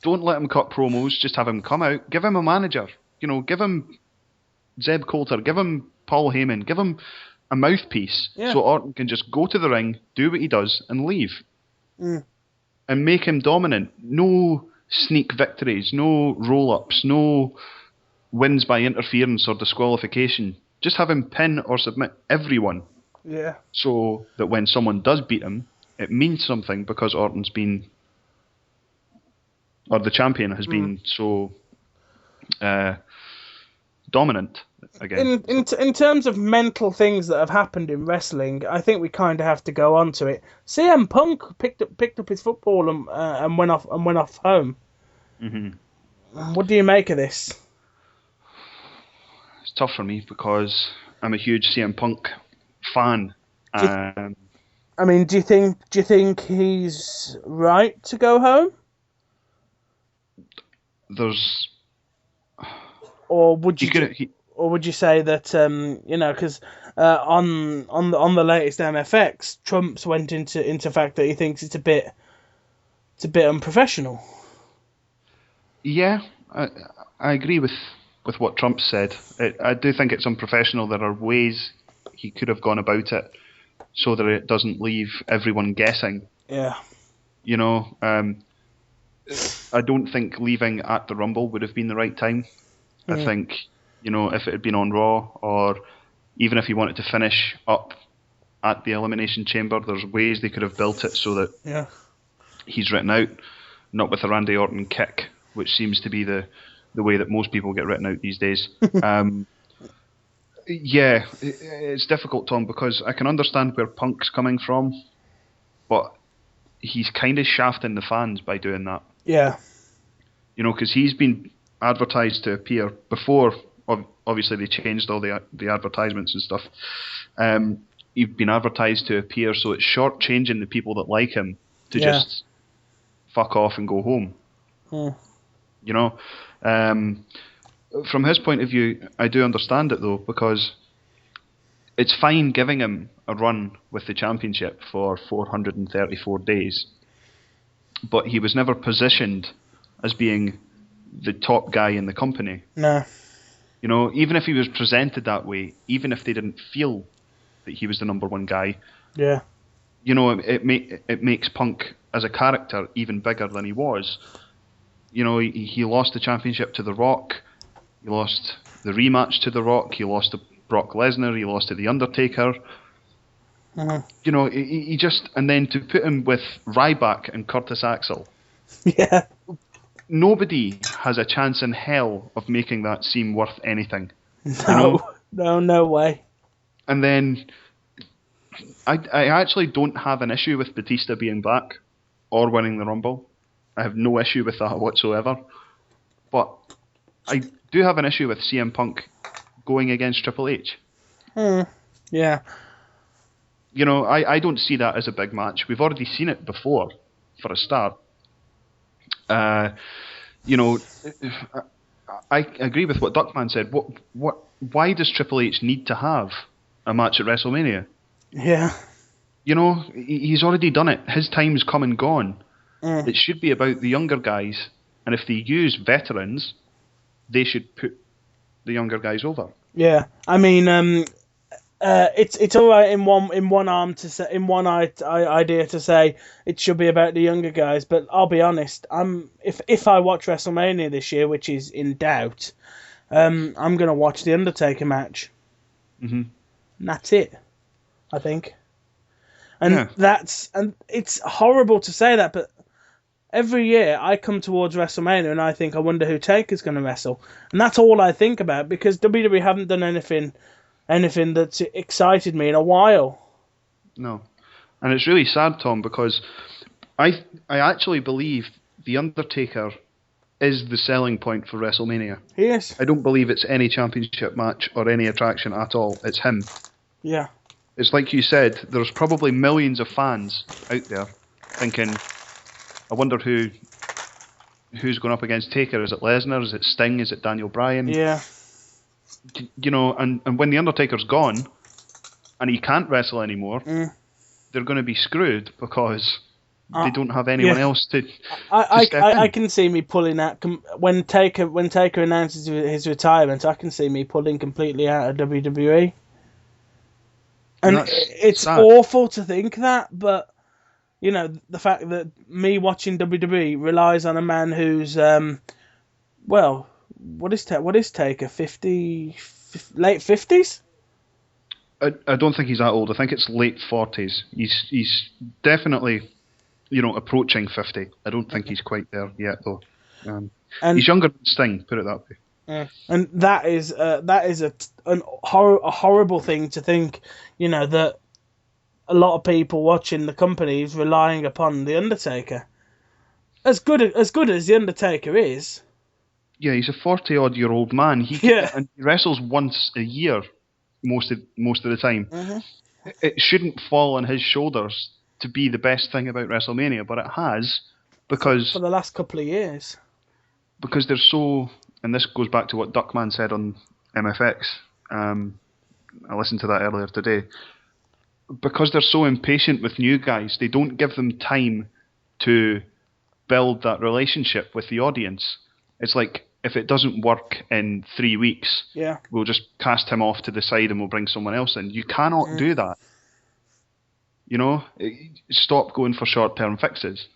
Don't let him cut promos, just have him come out, give him a manager. Give him Zeb Coulter, give him Paul Heyman, give him a mouthpiece so Orton can just go to the ring, do what he does, and leave. And make him dominant. No sneak victories, no roll-ups, no wins by interference or disqualification. Just have him pin or submit everyone. Yeah. So that when someone does beat him, it means something because Orton's been, or the champion has been so dominant again. In terms of mental things that have happened in wrestling, I think we kind of have to go on to it. CM Punk picked up his football and went off home. What do you make of this? It's tough for me because I'm a huge CM Punk fan. Do you think he's right to go home? There's, or would you say that because on the latest MFX, Trump's went into fact that he thinks it's a bit unprofessional. Yeah, I agree with what Trump said. I do think it's unprofessional. There are ways he could have gone about it so that it doesn't leave everyone guessing. Yeah. I don't think leaving at the Rumble would have been the right time. I think, if it had been on Raw, or even if he wanted to finish up at the Elimination Chamber, there's ways they could have built it so that he's written out, not with a Randy Orton kick, which seems to be the way that most people get written out these days. Yeah, it's difficult, Tom, because I can understand where Punk's coming from, but he's kind of shafting the fans by doing that. Yeah. Because he's been advertised to appear before. Obviously, they changed all the advertisements and stuff. He's been advertised to appear, so it's shortchanging the people that like him to just fuck off and go home. From his point of view, I do understand it though, because it's fine giving him a run with the championship for 434 days, but he was never positioned as being the top guy in the company. No. You know, even if he was presented that way, even if they didn't feel that he was the number one guy, Yeah. you know, it makes Punk as a character even bigger than he was. You know, he lost the championship to The Rock, he lost the rematch to The Rock, he lost to Brock Lesnar, he lost to The Undertaker. Mm-hmm. You know, he just, and then to put him with Ryback and Curtis Axel, Yeah. nobody has a chance in hell of making that seem worth anything. You No. know? No way. And then I actually don't have an issue with Batista being back or winning the Rumble. I have no issue with that whatsoever. But I do have an issue with CM Punk going against Triple H. Yeah. You know, I don't see that as a big match. We've already seen it before, for a start. You know, I agree with what Duckman said. Why does Triple H need to have a match at WrestleMania? Yeah. You know, he's already done it. His time's come and gone. It should be about the younger guys, and if they use veterans, they should put the younger guys over. Yeah. I mean, it's all right in one arm to say, in one idea to say it should be about the younger guys, but I'll be honest, if I watch WrestleMania this year, which is in doubt, I'm gonna watch the Undertaker match. Mm-hmm. And that's it, I think. And Yeah. and it's horrible to say that, but every year I come towards WrestleMania and I think, I wonder who Taker's going to wrestle, and that's all I think about, because WWE haven't done anything that's excited me in a while. No. And it's really sad, Tom, because I actually believe The Undertaker is the selling point for WrestleMania. He is. I don't believe it's any championship match or any attraction at all. It's him. Yeah. It's like you said, there's probably millions of fans out there thinking, I wonder who's going up against Taker. Is it Lesnar? Is it Sting? Is it Daniel Bryan? Yeah. You know, and when The Undertaker's gone and he can't wrestle anymore, they're going to be screwed because they don't have anyone else to step in. I can see me pulling out when Taker announces his retirement. I can see me pulling completely out of WWE, and it's sad. awful to think that, but you know, the fact that me watching WWE relies on a man who's well, what is Taker, 50, late 50s? I don't think he's that old. I think it's late 40s. He's definitely, you know, approaching 50. I don't think he's quite there yet, though. And he's younger than Sting, put it that way. and that is a horrible thing to think, you know, that a lot of people watching the company is relying upon the Undertaker. As good as the Undertaker is. Yeah, he's a 40-odd-year-old man. And he wrestles once a year most of the time. Mm-hmm. It shouldn't fall on his shoulders to be the best thing about WrestleMania, but it has, because for the last couple of years. Because they're so, and this goes back to what Duckman said on MFX. I listened to that earlier today. Because they're so impatient with new guys, they don't give them time to build that relationship with the audience. It's like, if it doesn't work in 3 weeks, we'll just cast him off to the side and we'll bring someone else in. You cannot do that. You know, stop going for short-term fixes.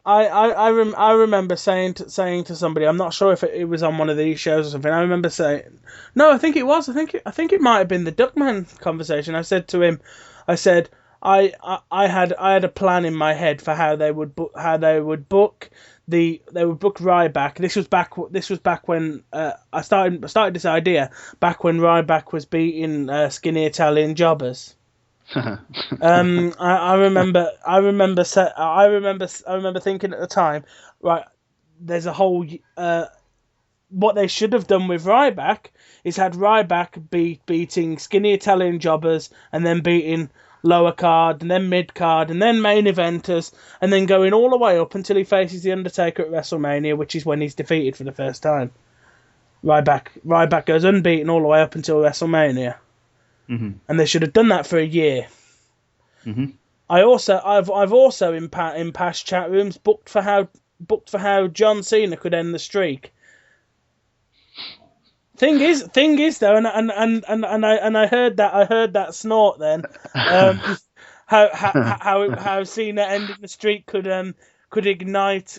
I remember saying to somebody, I'm not sure if it was on one of these shows or something. I remember saying, no, I think it was. I think it might have been the Duckman conversation. I said to him, I said, I had a plan in my head for how they would book Ryback. This was back when I started this idea, back when Ryback was beating skinny Italian jobbers. I remember thinking at the time, right, there's a whole what they should have done with Ryback is had Ryback beating skinny Italian jobbers, and then beating lower card, and then mid card, and then main eventers, and then going all the way up until he faces the Undertaker at WrestleMania, which is when he's defeated for the first time. Ryback goes unbeaten all the way up until WrestleMania. Mm-hmm. And they should have done that for a year. Mm-hmm. I've also in past chat rooms booked for how booked for how John Cena could end the streak. Thing is though, and I heard that snort then. Um, how Cena ending the streak could ignite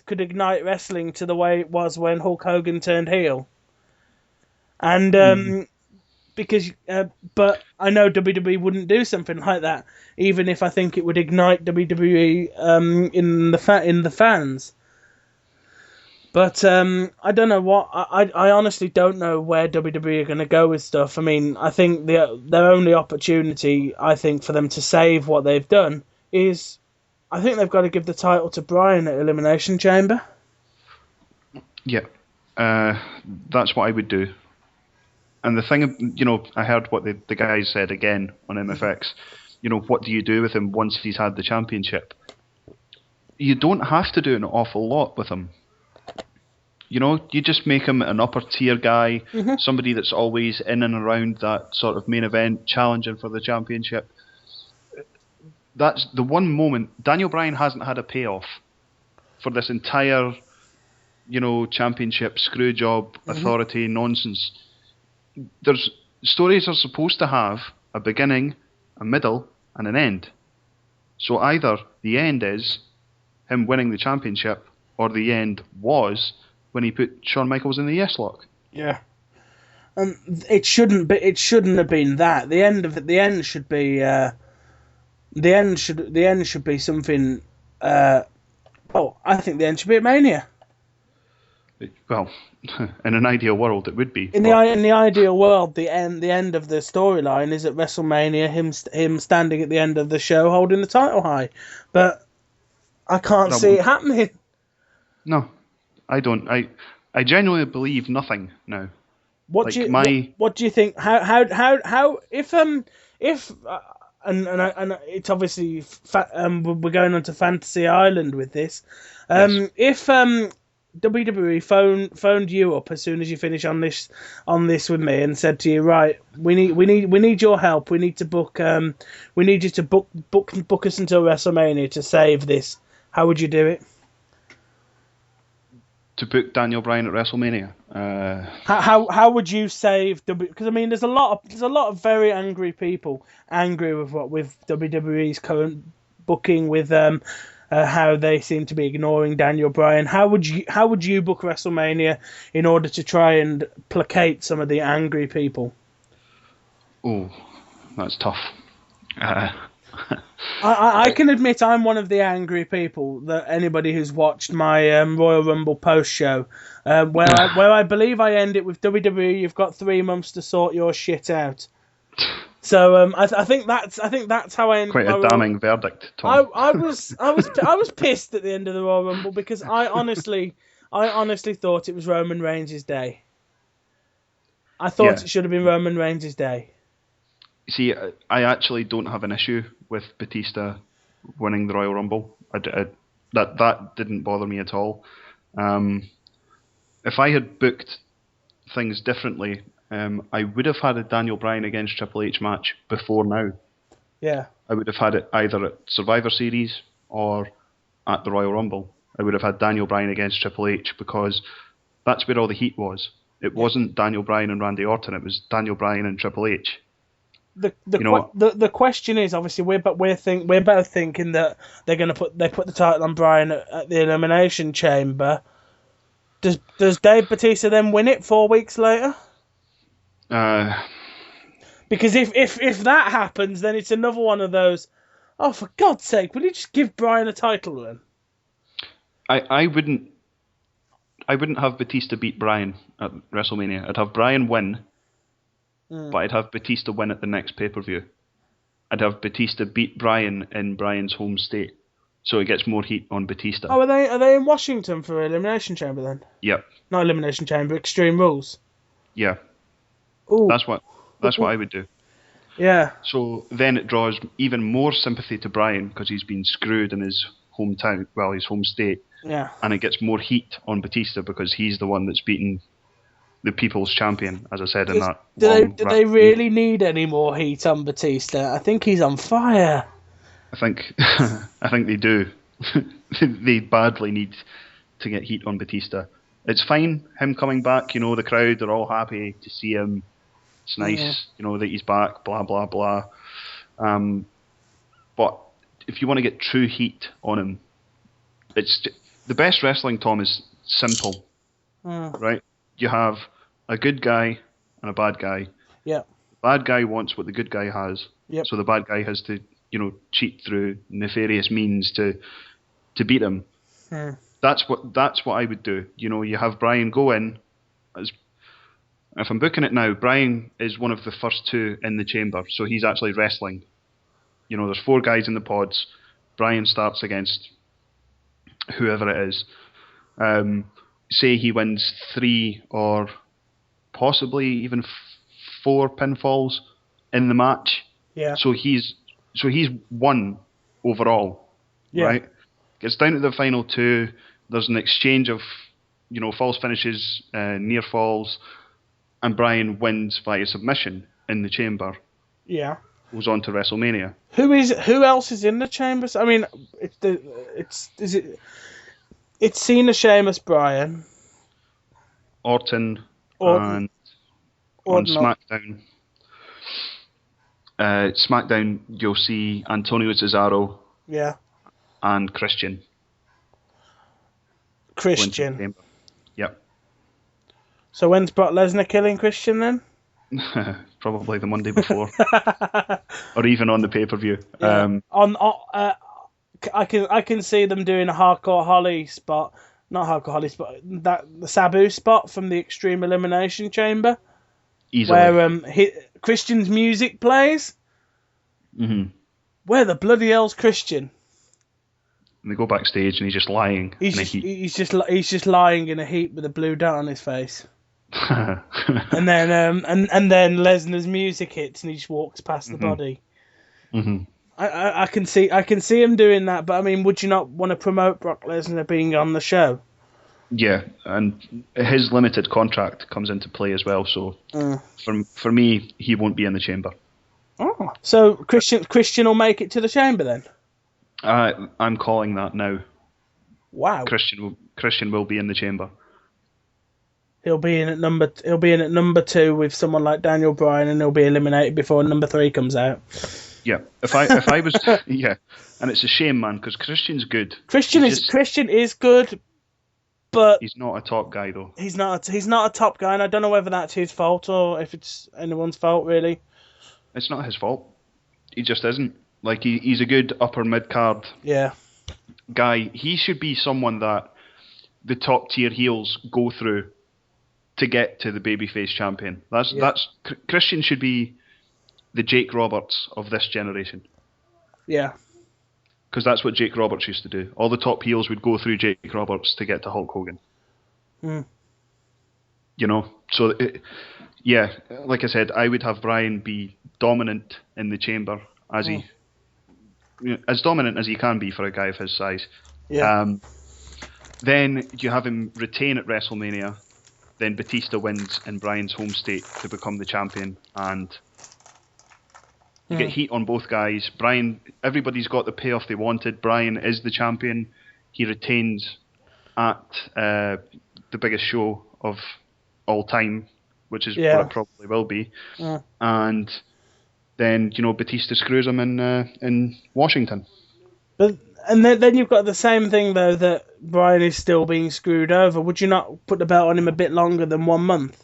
wrestling to the way it was when Hulk Hogan turned heel, and Mm. because but I know WWE wouldn't do something like that, even if I think it would ignite WWE in the fans. But I don't know what I honestly don't know where WWE are going to go with stuff. I mean, I think their only opportunity, I think, for them to save what they've done is, I think they've got to give the title to Bryan at Elimination Chamber. Yeah, uh, that's what I would do. And the thing, I heard what the guys said again on MFX. What do you do with him once he's had the championship? You don't have to do an awful lot with him. You just make him an upper tier guy, Mm-hmm. somebody that's always in and around that sort of main event, challenging for the championship. That's the one moment. Daniel Bryan hasn't had a payoff for this entire, championship screw job, Mm-hmm. authority nonsense. There's stories are supposed to have a beginning, a middle, and an end. So either the end is him winning the championship, or the end was when he put Shawn Michaels in the yes lock. Yeah. It shouldn't be. It shouldn't have been that. The end of it. The end should be. The end should be something. Well, I think the end should be at Mania. Well, in an ideal world, it would be, In the but in the ideal world, the end of the storyline is at WrestleMania. Him standing at the end of the show holding the title high, but I can't that see won't. it happening. No, I don't. I genuinely believe nothing now. What do Like you what, my what do you think? How if and it's obviously we're going on to Fantasy Island with this. yes, If WWE phoned you up as soon as you finish on this with me and said to you, right, we need your help. We need you to book us until WrestleMania to save this. How would you do it? to book Daniel Bryan at WrestleMania. How would you save W? Because I mean, there's a lot of very angry people angry with WWE's current booking, with how they seem to be ignoring Daniel Bryan. How would you book WrestleMania in order to try and placate some of the angry people? Oh, that's tough. Uh, I can admit I'm one of the angry people, that anybody who's watched my Royal Rumble post show, where I believe I end it with WWE. You've got 3 months to sort your shit out. So I think that's how I ended quite my a Royal. damning verdict, I Tom. I was I was I was pissed at the end of the Royal Rumble because I honestly thought it was Roman Reigns' day. I thought Yeah. it should have been Roman Reigns' day. See, I actually don't have an issue with Batista winning the Royal Rumble. That didn't bother me at all. Um, if I had booked things differently, I would have had a Daniel Bryan against Triple H match before now. Yeah. I would have had it either at Survivor Series or at the Royal Rumble. I would have had Daniel Bryan against Triple H because that's where all the heat was. It Yeah. wasn't Daniel Bryan and Randy Orton. It was Daniel Bryan and Triple H. The You know, the question is, obviously, we're both thinking that they put the title on Bryan at the Elimination Chamber. Does Dave Batista then win it 4 weeks later? uh, Because if that happens, then it's another one of those. Oh, for God's sake, will you just give Bryan a title then? I wouldn't have Batista beat Bryan at WrestleMania. I'd have Bryan win, Mm. but I'd have Batista win at the next pay per view. I'd have Batista beat Bryan in Bryan's home state, so it gets more heat on Batista. Oh, are they in Washington for Elimination Chamber then? Yep, Not Elimination Chamber, Extreme Rules. yeah, Ooh, that's what I would do. yeah, So then it draws even more sympathy to Bryan because he's been screwed in his hometown, well, his home state, yeah. and it gets more heat on Batista because he's the one that's beaten the people's champion, as I said in Does, that do they long do rant. they really need any more heat on Batista? I think he's on fire. I think I think they do. They badly need to get heat on Batista. It's fine, him coming back, the crowd are all happy to see him. It's nice, that he's back, blah, blah, blah. But if you want to get true heat on him, the best wrestling, Tom, is simple, right? You have a good guy and a bad guy. Yeah. The bad guy wants what the good guy has, so the bad guy has to, cheat through nefarious means to beat him. That's what I would do. You have Brian go in. If I'm booking it now, Brian is one of the first two in the chamber, so he's actually wrestling. There's 4 guys in the pods. Brian starts against whoever it is. Say he wins 3 or possibly even 4 pinfalls in the match. Yeah. So he's won overall, right? Gets down to the final 2. There's an exchange of, false finishes, near falls, and Brian wins via submission in the chamber. Yeah. Goes on to WrestleMania. Who else is in the chambers? I mean, it's Cena, Sheamus, Bryan, Orton and on SmackDown. SmackDown, you'll see Antonio Cesaro. Yeah. And Christian. Yep. So when's Brock Lesnar killing Christian then? Probably the Monday before, or even on the pay-per-view. Yeah. I can see them doing a Hardcore Holly spot, not Hardcore Holly spot, the Sabu spot from the Extreme Elimination Chamber, easily, where Christian's music plays. Mm-hmm. Where the bloody hell's Christian? And they go backstage and he's just lying in a heap. He's just lying in a heap with a blue dot on his face. and then Lesnar's music hits and he just walks past the body. Mm-hmm. I can see him doing that, but I mean, would you not want to promote Brock Lesnar being on the show? Yeah, and his limited contract comes into play as well. So for me, he won't be in the chamber. Oh, so Christian will make it to the chamber then? I'm calling that now. Wow. Christian will be in the chamber. He'll be in at number 2 with someone like Daniel Bryan, and he'll be eliminated before number 3 comes out. Yeah, if I was yeah, and it's a shame, man, because Christian's good. Christian is good, but he's not a top guy though. He's not a top guy, and I don't know whether that's his fault or if it's anyone's fault really. It's not his fault. He just isn't. Like he's a good upper mid card. Yeah. Guy. He should be someone that the top tier heels go through to get to the babyface champion. Christian should be the Jake Roberts of this generation. Yeah. Because that's what Jake Roberts used to do. All the top heels would go through Jake Roberts to get to Hulk Hogan. So yeah, like I said, I would have Bryan be dominant in the chamber as dominant as he can be for a guy of his size. Yeah. Then you have him retain at WrestleMania. Then Batista wins in Bryan's home state to become the champion, and you get heat on both guys. Bryan, everybody's got the payoff they wanted. Bryan is the champion. He retains at the biggest show of all time, which is what it probably will be. And then Batista screws him in Washington. And then you've got the same thing though, that Bryan is still being screwed over. Would you not put the belt on him a bit longer than 1 month?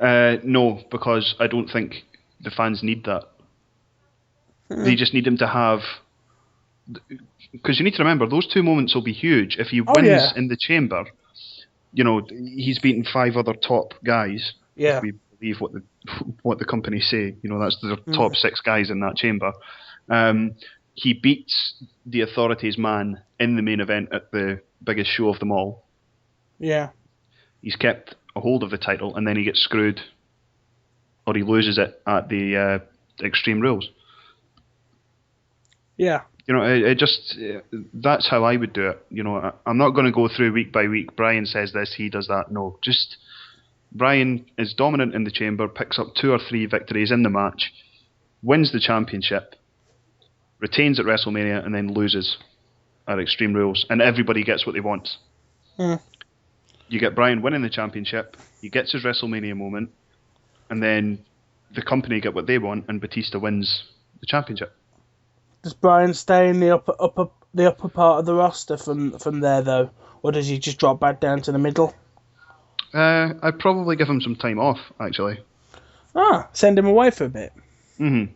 No, because I don't think the fans need that. They just need him to have. Because you need to remember, those 2 moments will be huge. If he wins in the chamber, he's beaten 5 other top guys. Yeah. If we believe what the company say, that's the top 6 guys in that chamber. He beats the Authorities man in the main event at the biggest show of them all. Yeah. He's kept a hold of the title, and then he gets screwed, or he loses it at the Extreme Rules. Yeah. That's how I would do it. I'm not going to go through week by week. Bryan says this, he does that. No, just Bryan is dominant in the chamber, picks up 2 or 3 victories in the match, wins the championship, retains at WrestleMania, and then loses at Extreme Rules, and everybody gets what they want. Mm. You get Bryan winning the championship, he gets his WrestleMania moment, and then the company get what they want, and Batista wins the championship. Does Bryan stay in the upper part of the roster from there though, or does he just drop back down to the middle? I'd probably give him some time off, actually. Send him away for a bit. Mm-hmm.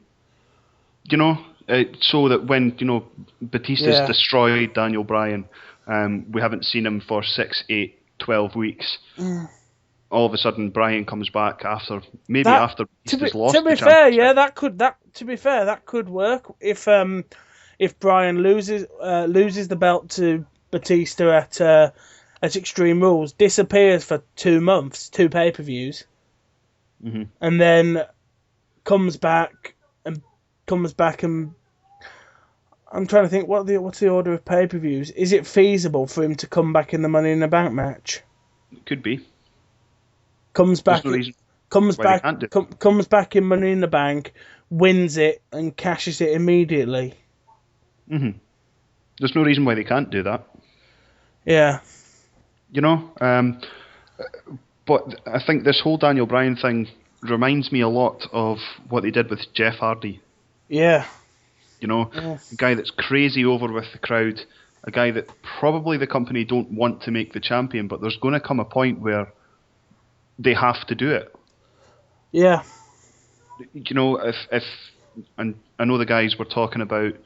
So that when Batista's destroyed Daniel Bryan, we haven't seen him for 6, 8, 12 weeks. All of a sudden, Bryan comes back after Batista's lost. To be fair, yeah, that could work if Bryan loses the belt to Batista at Extreme Rules, disappears for 2 months, 2 pay-per-views, and then comes back and I'm trying to think what's the order of pay-per-views. Is it feasible for him to come back in the Money in the Bank match? It could be. Comes back in Money in the Bank, wins it and cashes it immediately. There's no reason why they can't do that. Yeah. But I think this whole Daniel Bryan thing reminds me a lot of what they did with Jeff Hardy. Yeah. A guy that's crazy over with the crowd, a guy that probably the company don't want to make the champion, but there's going to come a point where they have to do it. Yeah. If and I know the guys were talking about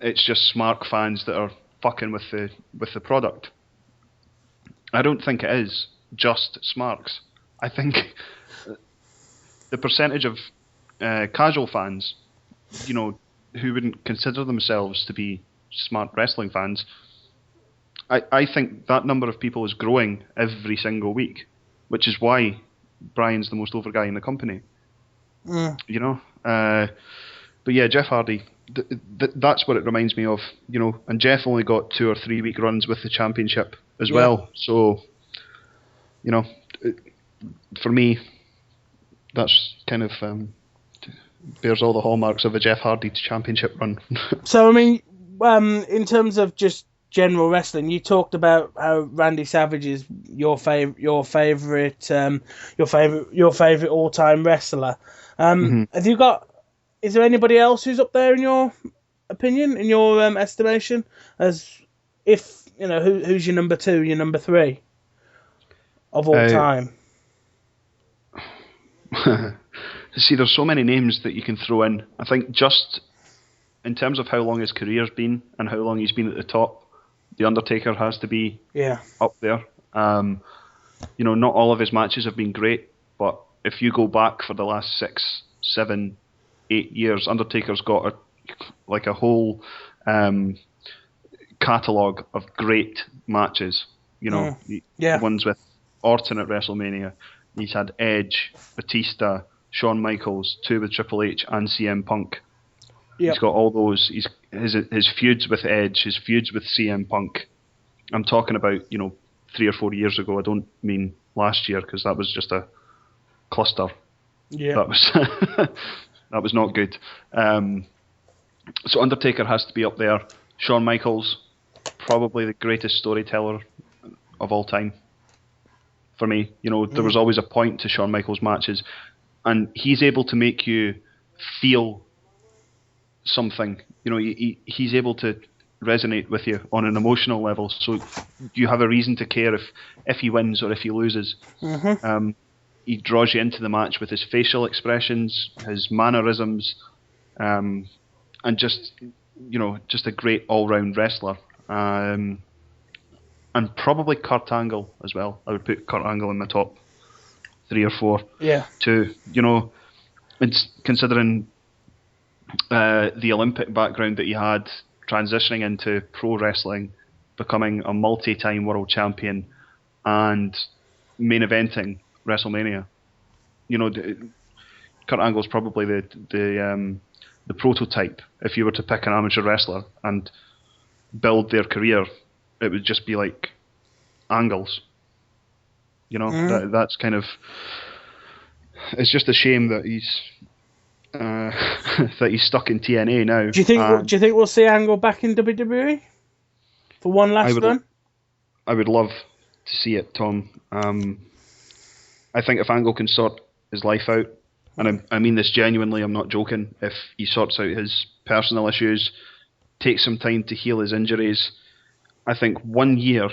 it's just Smark fans that are fucking with the product. I don't think it is just Smarks. I think the percentage of casual fans, who wouldn't consider themselves to be smart wrestling fans, I think that number of people is growing every single week, which is why Bryan's the most over guy in the company. But yeah, Jeff Hardy, that's what it reminds me of, and Jeff only got 2 or 3 week runs with the championship as well, so for me that's kind of bears all the hallmarks of a Jeff Hardy championship run. So I mean, in terms of just general wrestling, you talked about how Randy Savage is your favorite all-time wrestler. Have you got? Is there anybody else who's up there in your opinion, in your estimation, as if who's your number 2, your number 3 of all time? See, there's so many names that you can throw in. I think just in terms of how long his career's been and how long he's been at the top, The Undertaker has to be up there. Not all of his matches have been great, but if you go back for the last 6, 7, 8 years, Undertaker's got a whole catalogue of great matches. Ones with Orton at WrestleMania. He's had Edge, Batista, Shawn Michaels, 2 with Triple H and CM Punk. Yep. He's got all those. His feuds with Edge, his feuds with CM Punk. I'm talking about 3 or 4 years ago. I don't mean last year, because that was just a cluster. Yeah, that was not good. So Undertaker has to be up there. Shawn Michaels, probably the greatest storyteller of all time. For me, there was always a point to Shawn Michaels' matches, and he's able to make you feel something. He's able to resonate with you on an emotional level, so you have a reason to care if he wins or if he loses. He draws you into the match with his facial expressions, his mannerisms, and just a great all-round wrestler. And probably Kurt Angle as well. I would put Kurt Angle in the top 3 or 4. Yeah. It's considering the Olympic background that he had, transitioning into pro wrestling, becoming a multi-time world champion, and main eventing WrestleMania. Kurt Angle's probably the prototype. If you were to pick an amateur wrestler and build their career, it would just be like Angle's. That's kind of. It's just a shame that he's that he's stuck in TNA now. Do you think we'll see Angle back in WWE? for one I last would run. I would love to see it, Tom. I think if Angle can sort his life out, and I mean this genuinely, I'm not joking. If he sorts out his personal issues, takes some time to heal his injuries, I think 1 year,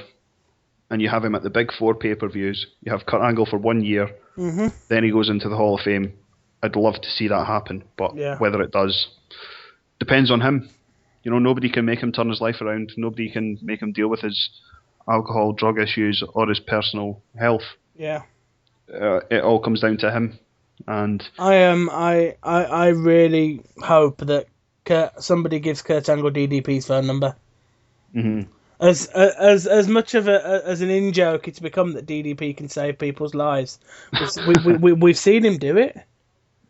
and you have him at the big four pay-per-views. You have Kurt Angle for 1 year, then he goes into the Hall of Fame. I'd love to see that happen, but Yeah. whether it does depends on him. You know, nobody can make him turn his life around. Nobody can make him deal with his alcohol, drug issues, or his personal health. Yeah. It all comes down to him. And I really hope that somebody gives Kurt Angle DDP's phone number. mhm, As much of as an in joke it's become that DDP can save people's lives. We've seen him do it.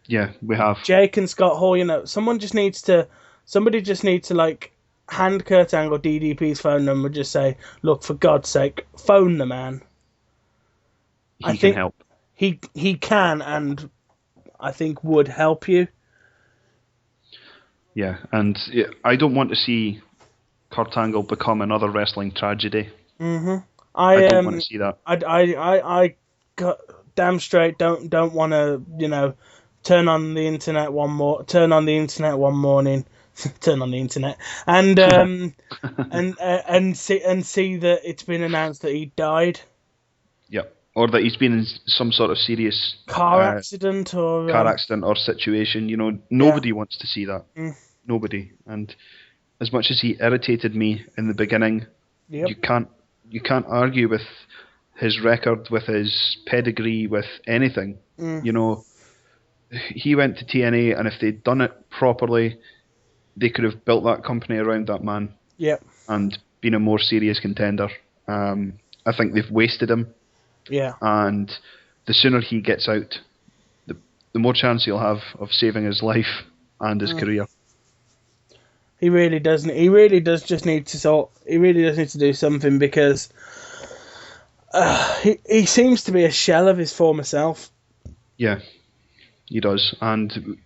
yeah, we have. Jake and Scott Hall, somebody just needs to like hand Kurt Angle DDP's phone number, just say, look, for God's sake, phone the man. I He can think help. he can, and I think would help you. Yeah, and I don't want to see Kurt Angle become another wrestling tragedy. I don't want to see that. I got damn straight don't want to turn on the internet one morning, turn on the internet and see that it's been announced that he died. Yeah, or that he's been in some sort of serious Car accident or car accident or situation. You know, yeah. nobody wants to see that. Nobody. And as much as he irritated me in the beginning, Yep. you can't argue with his record, with his pedigree, with anything. You know, he went to TNA, and if they'd done it properly, they could have built that company around that man Yep. and been a more serious contender. I think they've wasted him, Yeah. and the sooner he gets out, the more chance he'll have of saving his life and his career. He really doesn't. He really does just need to sort. He really does need to do something because he seems to be a shell of his former self. Yeah, he does. And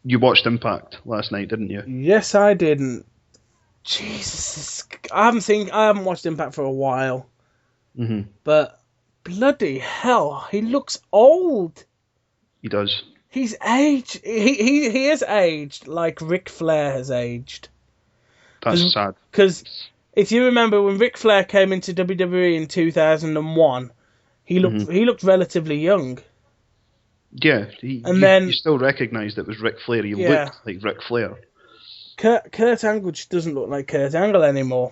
you watched Impact last night, didn't you? Yes, I didn't. Jesus, I haven't watched Impact for a while. But bloody hell, he looks old. He does. He's aged. He has aged like Ric Flair has aged. That's sad. Because if you remember when Ric Flair came into WWE in 2001, he looked relatively young. Yeah, you still recognised it was Ric Flair. He looked like Ric Flair. Kurt Angle just doesn't look like Kurt Angle anymore.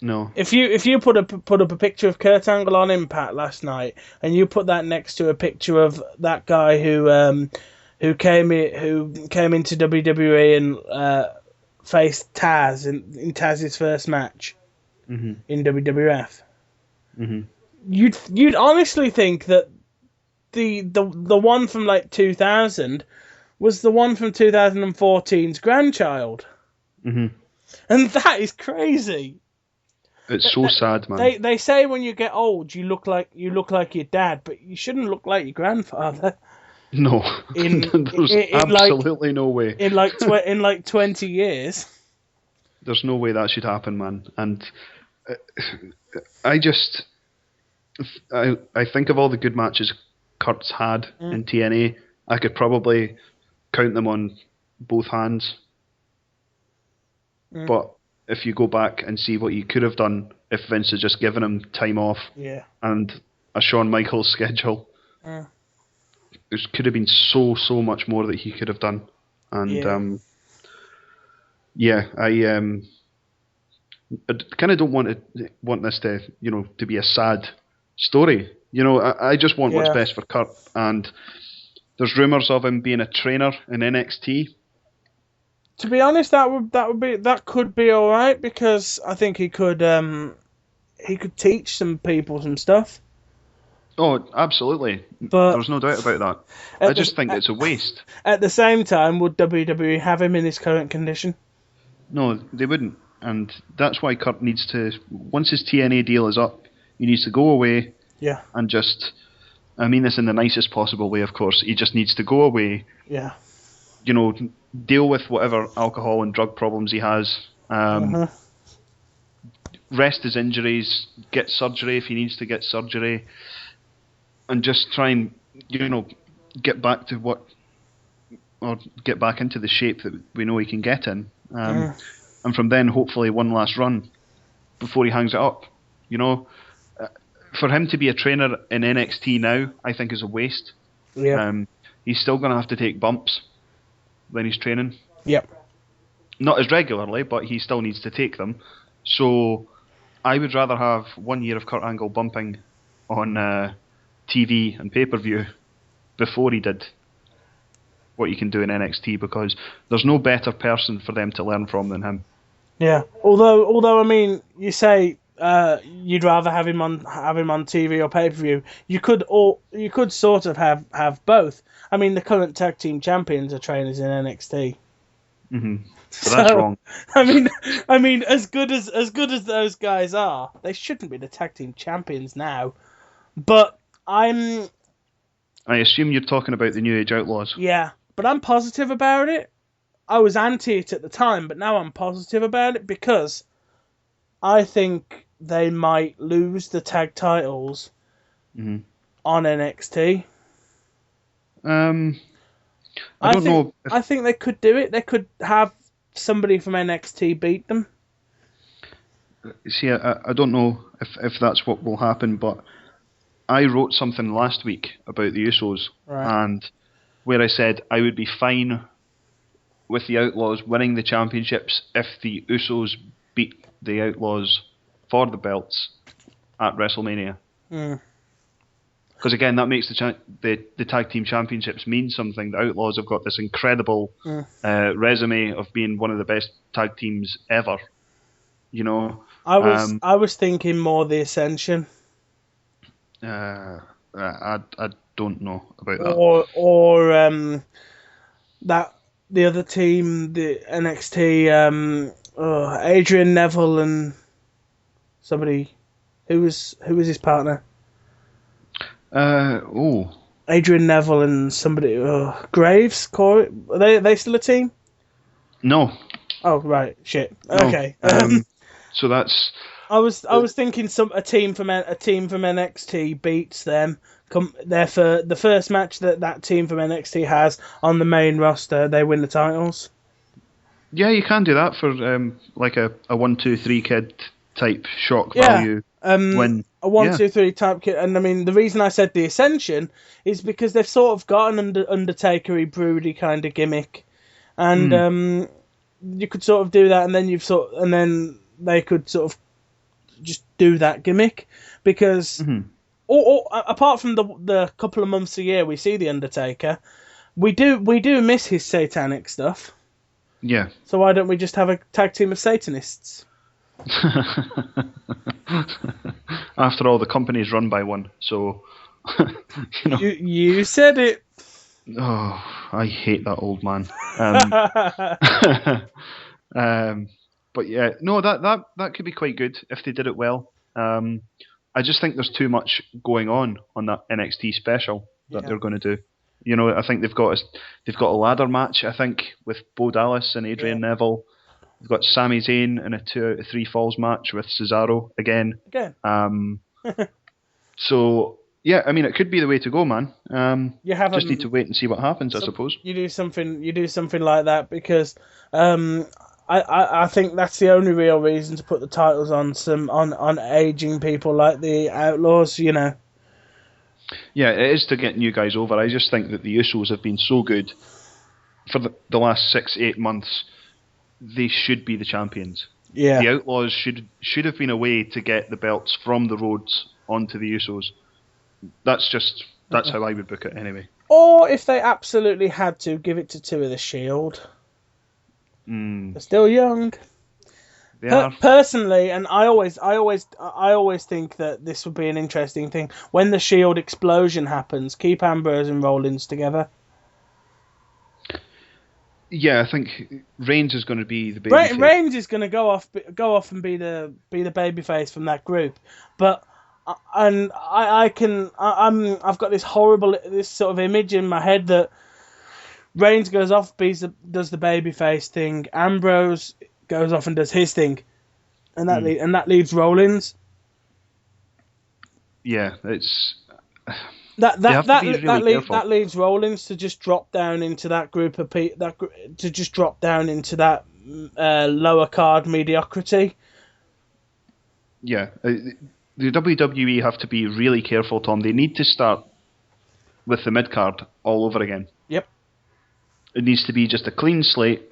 No. If you put up a picture of Kurt Angle on Impact last night, and you put that next to a picture of that guy who came into WWE and faced Taz in Taz's first match in WWF, you'd honestly think that the one from like 2000 was the one from 2014's grandchild, and that is crazy. It's so sad, man. They say when you get old, you look like your dad, but you shouldn't look like your grandfather. No, there's absolutely no way. In like 20 years. There's no way that should happen, man. And I think of all the good matches Kurt's had in TNA. I could probably count them on both hands. But if you go back and see what he could have done if Vince had just given him time off and a Shawn Michaels schedule, there could have been so much more that he could have done. And I kind of don't want this to be a sad story. You know, I just want what's best for Kurt. And there's rumours of him being a trainer in NXT. To be honest, that could be all right, because I think he could teach some people some stuff. Oh, absolutely. But there's no doubt about that. I just think it's a waste. At the same time, would WWE have him in his current condition? No, they wouldn't. And that's why Kurt needs to, once his TNA deal is up, he needs to go away and just, I mean this in the nicest possible way, of course, he just needs to go away, deal with whatever alcohol and drug problems he has, rest his injuries, get surgery if he needs to get surgery, and just try and get back to get back into the shape that we know he can get in. And from then, hopefully, one last run before he hangs it up. For him to be a trainer in NXT now, I think is a waste. Yeah. He's still going to have to take bumps when he's training. Yep. Not as regularly, but he still needs to take them. So I would rather have 1 year of Kurt Angle bumping on TV and pay-per-view before he did what he can do in NXT, because there's no better person for them to learn from than him. Yeah. Although I mean, you say you'd rather have him on TV or pay-per-view. You could sort of have both. I mean, the current tag team champions are trainers in NXT. Mm-hmm. So that's wrong. I mean, as good as those guys are, they shouldn't be the tag team champions now. But I assume you're talking about the New Age Outlaws. Yeah, but I'm positive about it. I was anti it at the time, but now I'm positive about it because I think they might lose the tag titles on NXT. I don't know. I think they could do it. They could have somebody from NXT beat them. See, I don't know if that's what will happen, but I wrote something last week about the Usos, and where I said I would be fine with the Outlaws winning the championships if the Usos beat the Outlaws for the belts at WrestleMania. Because again, that makes the tag team championships mean something. The Outlaws have got this incredible resume of being one of the best tag teams ever. I was thinking more the Ascension. I don't know about that. Or that the other team, the NXT, Adrian Neville and somebody who was his partner. Adrian Neville and somebody. Graves, Corey. Are they still a team? No. Oh right, shit. No. Okay. So that's. I was thinking a team from NXT beats them. For the first match that team from NXT has on the main roster, they win the titles. Yeah, you can do that for like a 1-2-3 kid type shock value win. A 1-2-3 type kid, and I mean the reason I said the Ascension is because they've sort of got an Undertaker-y, broody kind of gimmick, and you could sort of do that, and then they could sort of just do that gimmick because, or apart from the couple of months a year we see the Undertaker, we do miss his satanic stuff. Yeah. So why don't we just have a tag team of Satanists? After all, the company's run by one, so You said it. Oh, I hate that old man. But yeah, no, that could be quite good if they did it well. I just think there's too much going on that NXT special that they're going to do. I think they've got a ladder match. I think with Bo Dallas and Adrian Neville. They've got Sami Zayn in a 2 out of 3 falls match with Cesaro again. So yeah, I mean it could be the way to go, man. You just need to wait and see what happens, I suppose. You do something like that because I think that's the only real reason to put the titles on aging people like the Outlaws. Yeah, it is to get new guys over. I just think that the Usos have been so good for the last 6-8 months. They should be the champions. Yeah. The Outlaws should have been a way to get the belts from the Rhodes onto the Usos. That's how I would book it anyway. Or if they absolutely had to, give it to 2 of the Shield. They're still young. They are. Personally, and I always think that this would be an interesting thing when the Shield explosion happens. Keep Ambrose and Rollins together. Yeah, I think Reigns is going to be the babyface. Reigns is going to go off and be the babyface from that group, but I've got this sort of image in my head that Reigns goes off, does the babyface thing, Ambrose goes off and does his thing, and that leaves Rollins. Yeah, it's That they that have to that be really that, le- careful. that leaves Rollins to just drop down into that group of to just drop down into that lower card mediocrity. Yeah, the WWE have to be really careful, Tom. They need to start with the mid card all over again. Yep. It needs to be just a clean slate,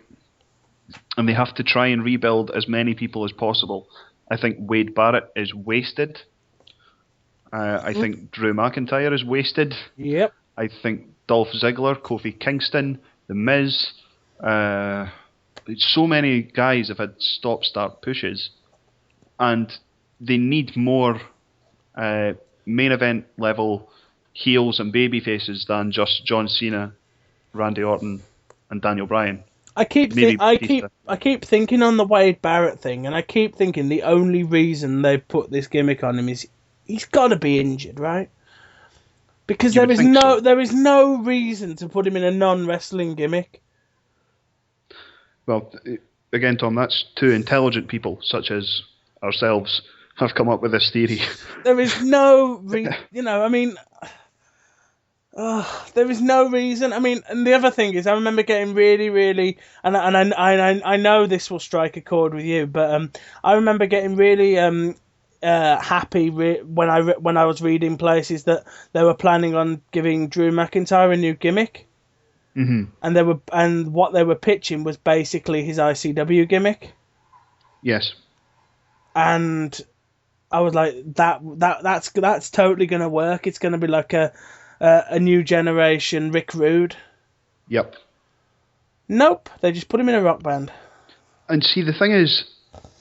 and they have to try and rebuild as many people as possible. I think Wade Barrett is wasted. I think Drew McIntyre is wasted. Yep. I think Dolph Ziggler, Kofi Kingston, The Miz, so many guys have had stop-start pushes, and they need more main event level heels and baby faces than just John Cena, Randy Orton, and Daniel Bryan. Maybe Batista. I keep thinking on the Wade Barrett thing, and I keep thinking the only reason they put this gimmick on him is he's got to be injured, right? Because You would think so. there is no reason to put him in a non-wrestling gimmick. Well, again, Tom, that's two intelligent people, such as ourselves, have come up with this theory. There is no there is no reason. I mean, and the other thing is, I remember getting really, really, I know this will strike a chord with you, but I remember getting really happy when I was reading places that they were planning on giving Drew McIntyre a new gimmick, and what they were pitching was basically his ICW gimmick, Yes. and I was like, that's totally gonna work. It's gonna be like a new generation Rick Rude. Yep. Nope, they just put him in a rock band. And see, the thing is,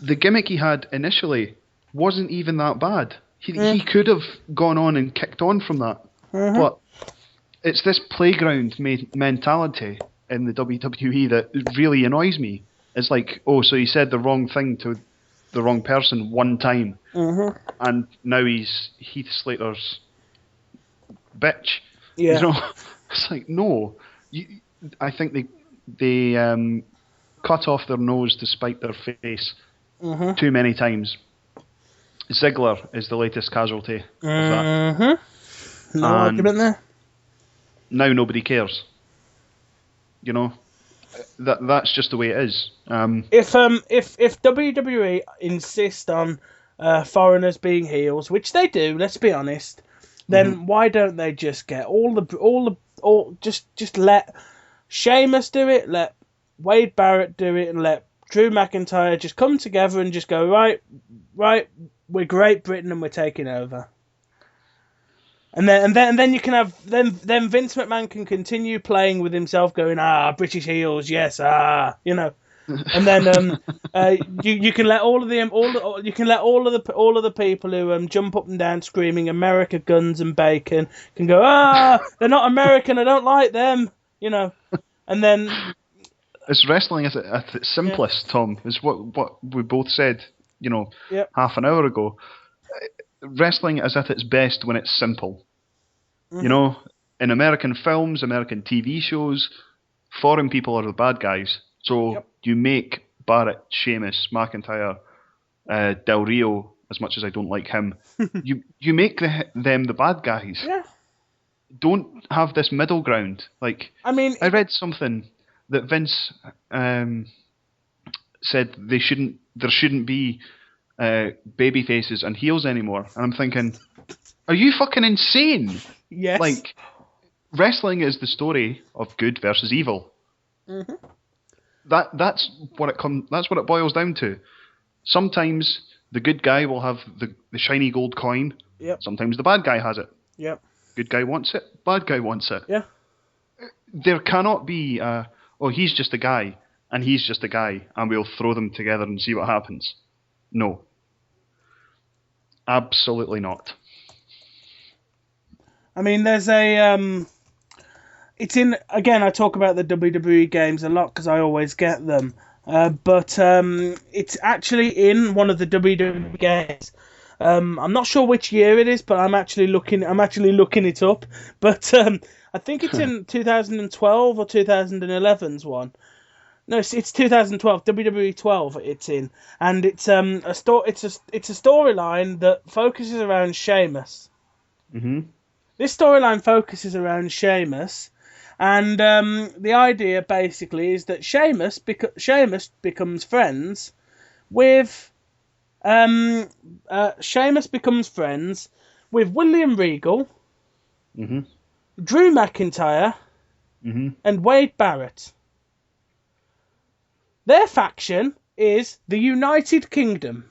the gimmick he had initially wasn't even that bad. He could have gone on and kicked on from that. But it's this playground mentality in the WWE that really annoys me. It's like, oh, so he said the wrong thing to the wrong person one time, and now he's Heath Slater's bitch. Yeah. You know, it's like, no. I think they cut off their nose to spite their face too many times. Ziggler is the latest casualty of that. No argument there. Now nobody cares. You know, that's just the way it is. If WWE insist on foreigners being heels, which they do, let's be honest, then why don't they just get just let Sheamus do it, let Wade Barrett do it, and let Drew McIntyre just come together and just go, right, we're Great Britain and we're taking over. And then you can have then Vince McMahon can continue playing with himself, going, British heels, yes, you know. And then you can let all of the people who jump up and down screaming America, guns and bacon can go, they're not American, I don't like them, you know. And then it's wrestling at its simplest, Tom. Is what we both said, half an hour ago. Wrestling is at its best when it's simple. You know, in American films, American TV shows, foreign people are the bad guys. So you make Barrett, Sheamus, McIntyre, Del Rio, as much as I don't like him, you make them the bad guys. Yeah. Don't have this middle ground. Like, I mean, I read something that Vince said there shouldn't be baby faces and heels anymore. And I'm thinking, are you fucking insane? Yes. Like, wrestling is the story of good versus evil. That's what it boils down to. Sometimes the good guy will have the shiny gold coin. Yep. Sometimes the bad guy has it. Yep. Good guy wants it. Bad guy wants it. Yeah. There cannot be he's just a guy and he's just a guy and we'll throw them together and see what happens. No. Absolutely not. I mean, there's it's in, again, I talk about the WWE games a lot because I always get them. But it's actually in one of the WWE games. I'm not sure which year it is, but I'm actually looking it up. But I think it's in 2012 or 2011's one. No, it's 2012, WWE 12. It's in, and it's it's a storyline that focuses around Sheamus. Mhm. This storyline focuses around Sheamus, and the idea basically is that Sheamus becomes friends with Sheamus becomes friends with William Regal, Mhm. Drew McIntyre, Mhm. and Wade Barrett. Their faction is the United Kingdom.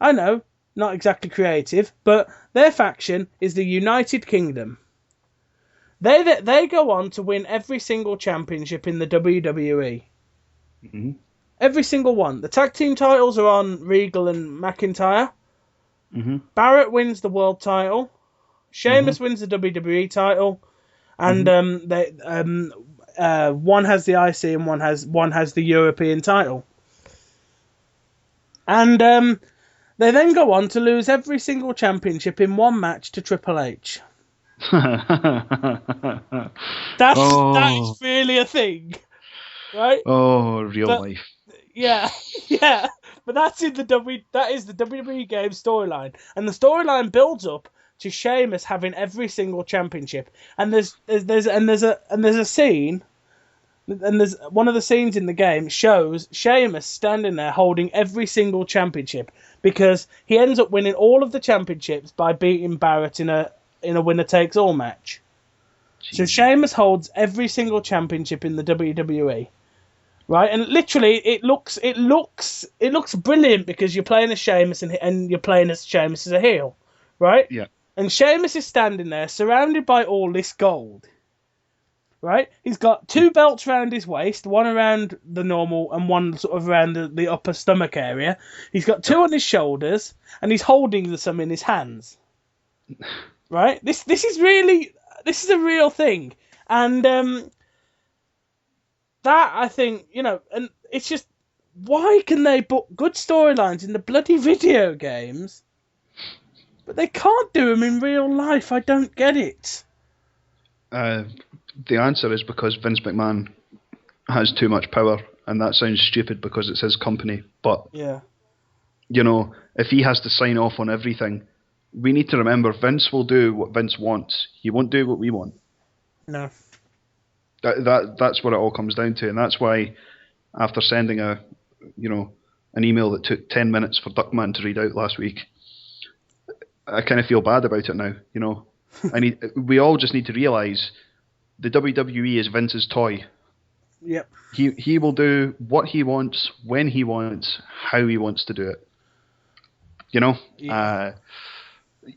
I know, not exactly creative, but their faction is the United Kingdom. They go on to win every single championship in the WWE. Mhm. Every single one. The tag team titles are on Regal and McIntyre. Mhm. Barrett wins the world title. Mhm. Sheamus wins the WWE title, and Mhm. one has the IC and one has the European title. And they then go on to lose every single championship in one match to Triple H. That is Oh. really a thing, right? Oh, real But life. yeah, yeah. But that is the WWE game storyline, and the storyline builds up to Sheamus having every single championship. And there's a scene, and there's one of the scenes in the game shows Sheamus standing there holding every single championship because he ends up winning all of the championships by beating Barrett in a winner takes all match. So Jesus. Sheamus holds every single championship in the WWE, right? And literally, it looks brilliant because you're playing as Sheamus and you're playing as Sheamus as a heel, right? Yeah. And Sheamus is standing there surrounded by all this gold, right? He's got two belts around his waist, one around the normal and one sort of around the upper stomach area. He's got two Yep. on his shoulders, and he's holding some in his hands, right? This is a real thing, and that I think and it's just why can they put good storylines in the bloody video games, but they can't do them in real life? I don't get it. Uh, the answer is because Vince McMahon has too much power, and that sounds stupid because it's his company. But Yeah, if he has to sign off on everything, we need to remember Vince will do what Vince wants. He won't do what we want. no, That's what it all comes down to, and that's why after sending an email that took 10 minutes for Duckman to read out last week, I kind of feel bad about it now. We all just need to realize the WWE is Vince's toy. yep, He will do what he wants, when he wants, how he wants to do it. You know, yeah, uh,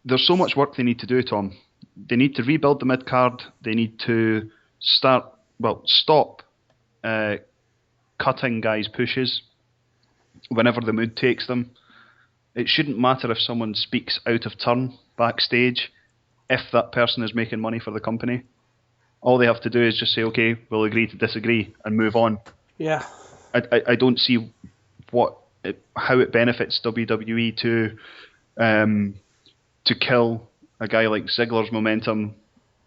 there's so much work they need to do, Tom. They need to rebuild the mid card. They need to stop uh, cutting guys' pushes whenever the mood takes them. It shouldn't matter if someone speaks out of turn backstage if that person is making money for the company. All they have to do is just say, okay, we'll agree to disagree and move on. yeah, I don't see how it benefits WWE to kill a guy like Ziggler's momentum,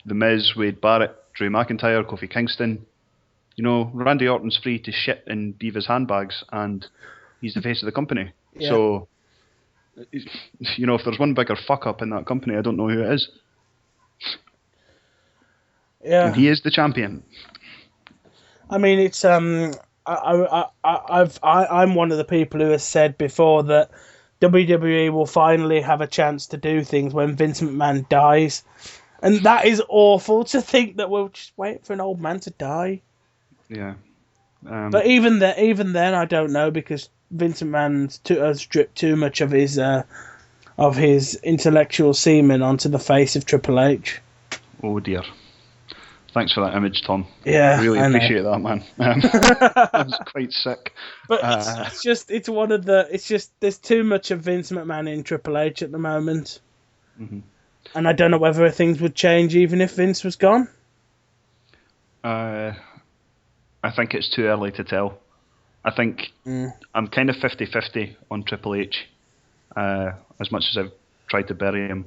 The Miz, Wade Barrett, Drew McIntyre, Kofi Kingston. Randy Orton's free to shit in Divas handbags, and he's the face of the company. yeah, So, if there's one bigger fuck up in that company, I don't know who it is. And yeah. he is the champion. I mean, it's I'm one of the people who has said before that WWE will finally have a chance to do things when Vince McMahon dies, and that is awful to think that we'll just wait for an old man to die. Yeah. But even then, I don't know because Vince McMahon has stripped too much of his intellectual semen onto the face of Triple H. Oh dear. Thanks for that image, Tom. Yeah, Really I know. appreciate that, man. That was quite sick. But it's one of the it's just there's too much of Vince McMahon in Triple H at the moment, Mhm. and I don't know whether things would change even if Vince was gone. uh, I think it's too early to tell. I think Mm. I'm kind of 50-50 on Triple H. As much as I've tried to bury him,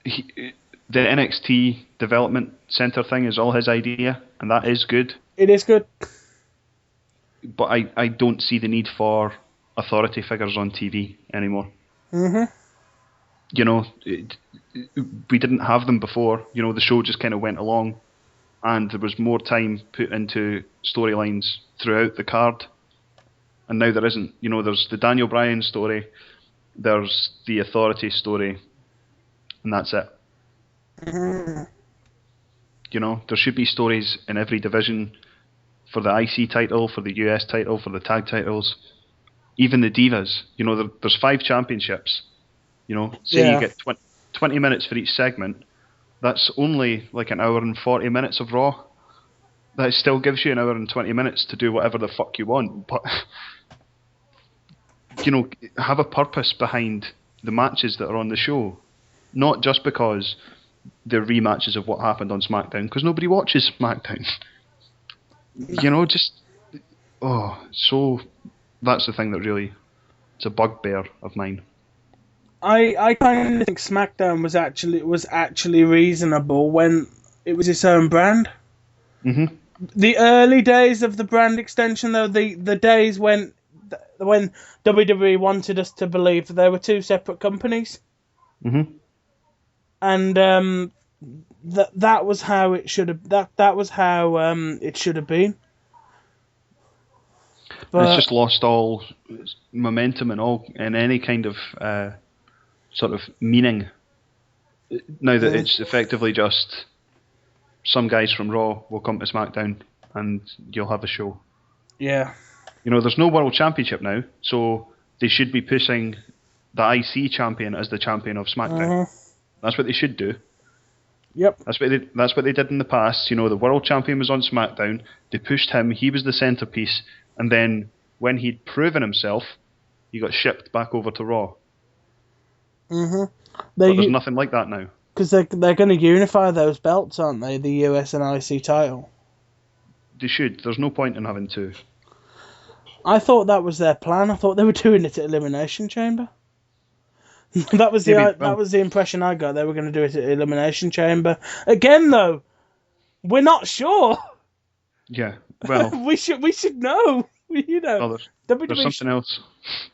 he, The NXT development center thing is all his idea, and that is good. It is good. But I don't see the need for authority figures on TV anymore. Mhm. You know, we didn't have them before. You know, the show just kind of went along, and there was more time put into storylines throughout the card. And now there isn't. You know, there's the Daniel Bryan story, there's the authority story, and that's it. Mhm. You know, there should be stories in every division for the IC title, for the US title, for the tag titles, even the divas. You know, there's 5 championships. You know, say you Yeah. get 20 minutes for each segment. That's only like an hour and 40 minutes of Raw. That still gives you an hour and 20 minutes to do whatever the fuck you want. But, you know, have a purpose behind the matches that are on the show. Not just because they're rematches of what happened on SmackDown, because nobody watches SmackDown. You know, just... so... That's the thing that really... It's a bugbear of mine. I kind of think SmackDown was actually reasonable when it was its own brand. Mm-hmm. The early days of the brand extension, though, the days when WWE wanted us to believe that they were two separate companies, Mm-hmm. and that was how it should have that was how it should have been. And it's But just lost all momentum and any kind of sort of meaning now that it's effectively just some guys from Raw will come to SmackDown and you'll have a show. yeah, You know, there's no World Championship now, so they should be pushing the IC champion as the champion of SmackDown. That's what they should do. yep, That's what they did in the past. You know, the World Champion was on SmackDown. They pushed him. He was the centerpiece, and then when he'd proven himself, he got shipped back over to Raw. But there's nothing like that now. because they're going to unify those belts, aren't they? The US and IC title. They should. There's no point in having two. I thought that was their plan. I thought they were doing it at Elimination Chamber. that was Maybe. the impression I got. They were going to do it at Elimination Chamber. Again, though, we're not sure. Yeah. Well, we should know. You know, well, there's something else.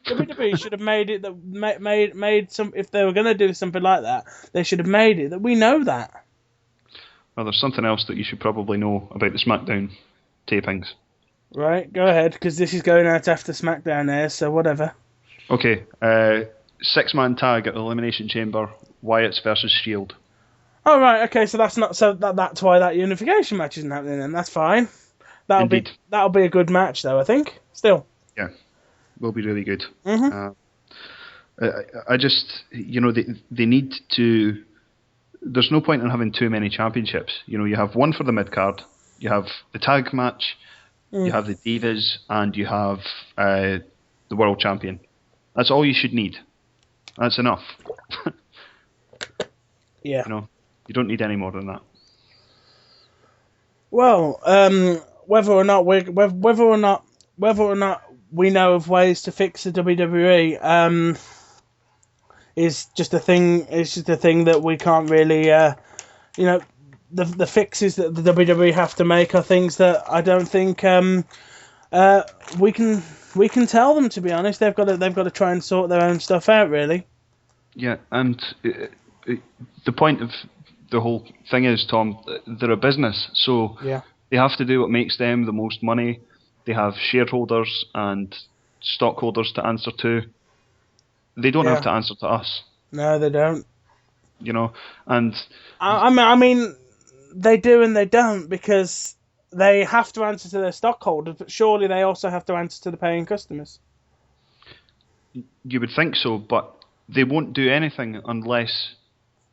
WWE should have made it that made some. If they were going to do something like that, they should have made it that we know that. Well, there's something else that you should probably know about the SmackDown tapings. Right, go ahead, because this is going out after SmackDown airs, so whatever. Okay. 6-man tag at Elimination Chamber. Wyatt's versus Shield. Oh right, okay, so that's why that unification match isn't happening then. That's fine. Indeed. That'll be a good match though, I think. Still. Yeah. Will be really good. Mhm. I just, you know, they need to. There's no point in having too many championships. You know, you have one for the mid card, you have the tag match, you have the Divas, and you have the World Champion. That's all you should need. That's enough. Yeah. You know, you don't need any more than that. Well, whether or not we know of ways to fix the WWE, is just a thing. It's just a thing that we can't really, you know, the fixes that the WWE have to make are things that I don't think we can tell them. To be honest, they've got to try and sort their own stuff out. Really. Yeah, and the point of the whole thing is, Tom, they're a business, so Yeah. they have to do what makes them the most money. They have shareholders and stockholders to answer to. They don't have to answer to us. No, they don't. You know, and I mean, they do and they don't because they have to answer to their stockholders, but surely they also have to answer to the paying customers. you would think so, but they won't do anything unless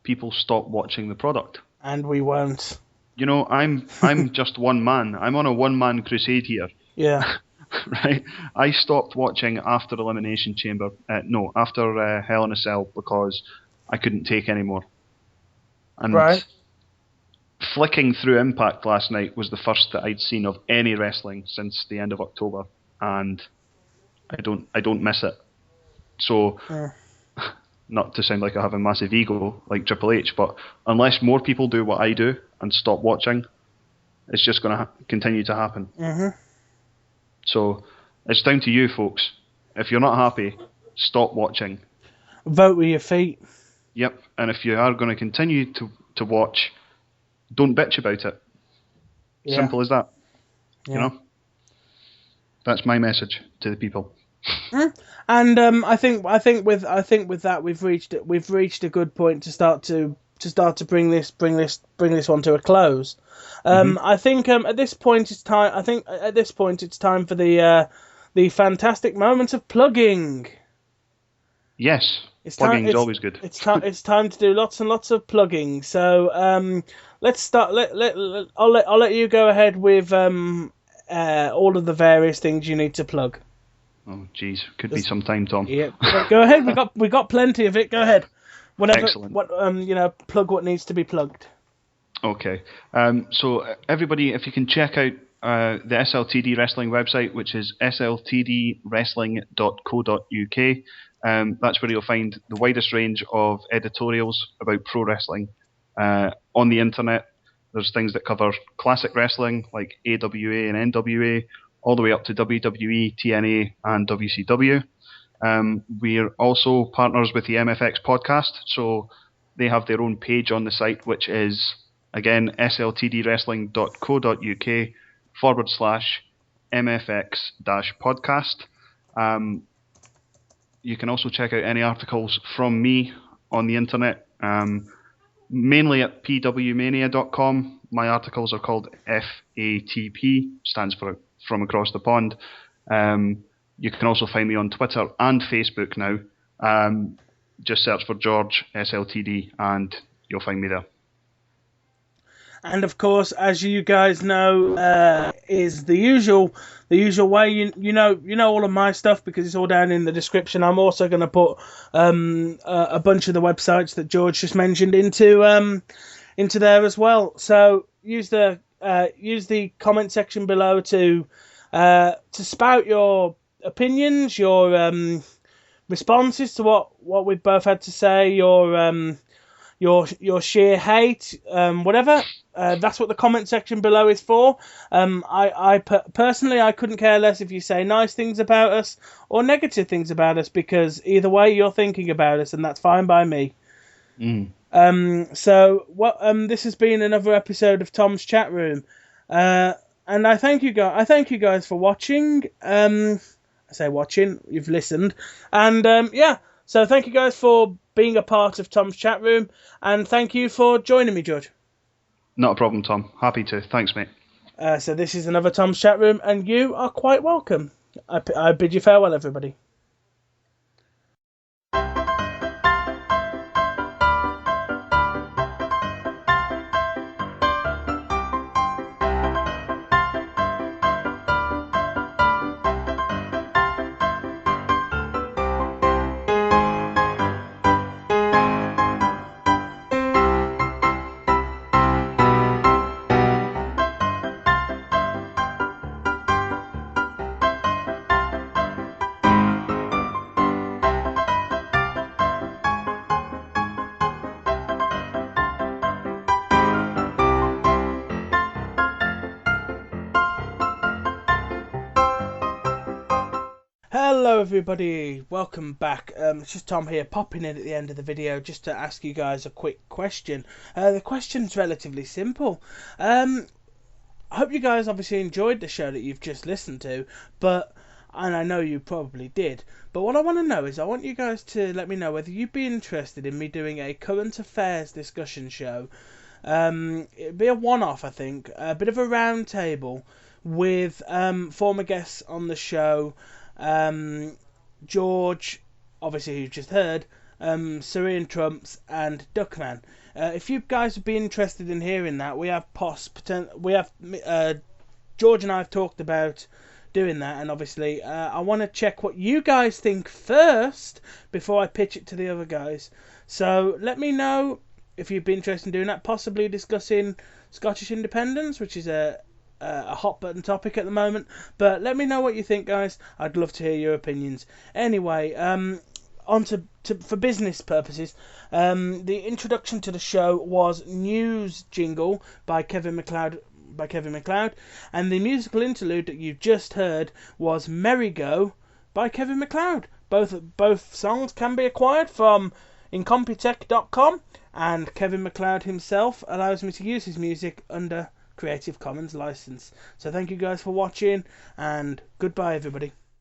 people stop watching the product. And we won't. You know, I'm just one man. I'm on a one-man crusade here. Yeah. Right? I stopped watching after Elimination Chamber. After Hell in a Cell because I couldn't take any more. And Right. flicking through Impact last night was the first that I'd seen of any wrestling since the end of October, and I don't miss it. So not to sound like I have a massive ego like Triple H, but unless more people do what I do and stop watching, it's just going to continue to happen. Mm-hmm. So it's down to you, folks. If you're not happy, stop watching. Vote with your feet. Yep, and if you are going to continue to watch, don't bitch about it. Yeah. Simple as that. Yeah. You know? That's my message to the people. And I think with that we've reached a good point to start to bring this one to a close. I think at this point it's time. I think at this point it's time for the fantastic moment of plugging. Yes, It's plugging time. is always good. It's time to do lots and lots of plugging. So let's start. I'll let you go ahead with all of the various things you need to plug. Oh, jeez, could be some time, Tom. Yeah, go ahead. We got plenty of it. Go ahead. Whatever. Excellent. What plug what needs to be plugged. Okay. So everybody, if you can check out the SLTD Wrestling website, which is sltdwrestling.co.uk. That's where you'll find the widest range of editorials about pro wrestling on the internet. There's things that cover classic wrestling like AWA and NWA, all the way up to WWE, TNA, and WCW. We're also partners with the MFX podcast, so they have their own page on the site, which is, again, sltdwrestling.co.uk/MFX-podcast. You can also check out any articles from me on the internet, mainly at pwmania.com. My articles are called FATP, stands for From Across the Pond. You can also find me on Twitter and Facebook now. Just search for George SLTD and you'll find me there. And of course, as you guys know, is the usual way. You know all of my stuff because it's all down in the description. I'm also going to put a bunch of the websites that George just mentioned into there as well. So use the comment section below to spout your opinions, your responses to what we've both had to say, your sheer hate, whatever. That's what the comment section below is for. Personally, I couldn't care less if you say nice things about us or negative things about us, because either way you're thinking about us, and that's fine by me. So this has been another episode of Tom's Chat Room, and I thank you guys for watching. I say watching, you've listened, and so thank you guys for being a part of Tom's Chat Room, and thank you for joining me, George. Not a problem, Tom. Happy to. Thanks, mate. So this is another Tom's Chat Room, and you are quite welcome. I bid you farewell, everybody. Hello everybody, welcome back. It's just Tom here, popping in at the end of the video just to ask you guys a quick question. The question's relatively simple. I hope you guys obviously enjoyed the show that you've just listened to, and I know you probably did, but what I want to know is I want you guys to let me know whether you'd be interested in me doing a current affairs discussion show. It'd be a one-off, I think, a bit of a round table with former guests on the show. George, obviously who you just heard, Syrian Trumps, and Duckman. If you guys would be interested in hearing that, we have George and I have talked about doing that, and obviously I want to check what you guys think first before I pitch it to the other guys. So let me know if you'd be interested in doing that, possibly discussing Scottish independence, which is a hot button topic at the moment, but let me know what you think, guys. I'd love to hear your opinions. Anyway, for business purposes. The introduction to the show was News Jingle by Kevin MacLeod, and the musical interlude that you've just heard was Merry Go by Kevin MacLeod. Both songs can be acquired from incompetech.com, and Kevin MacLeod himself allows me to use his music under Creative Commons license. So thank you guys for watching, and goodbye everybody.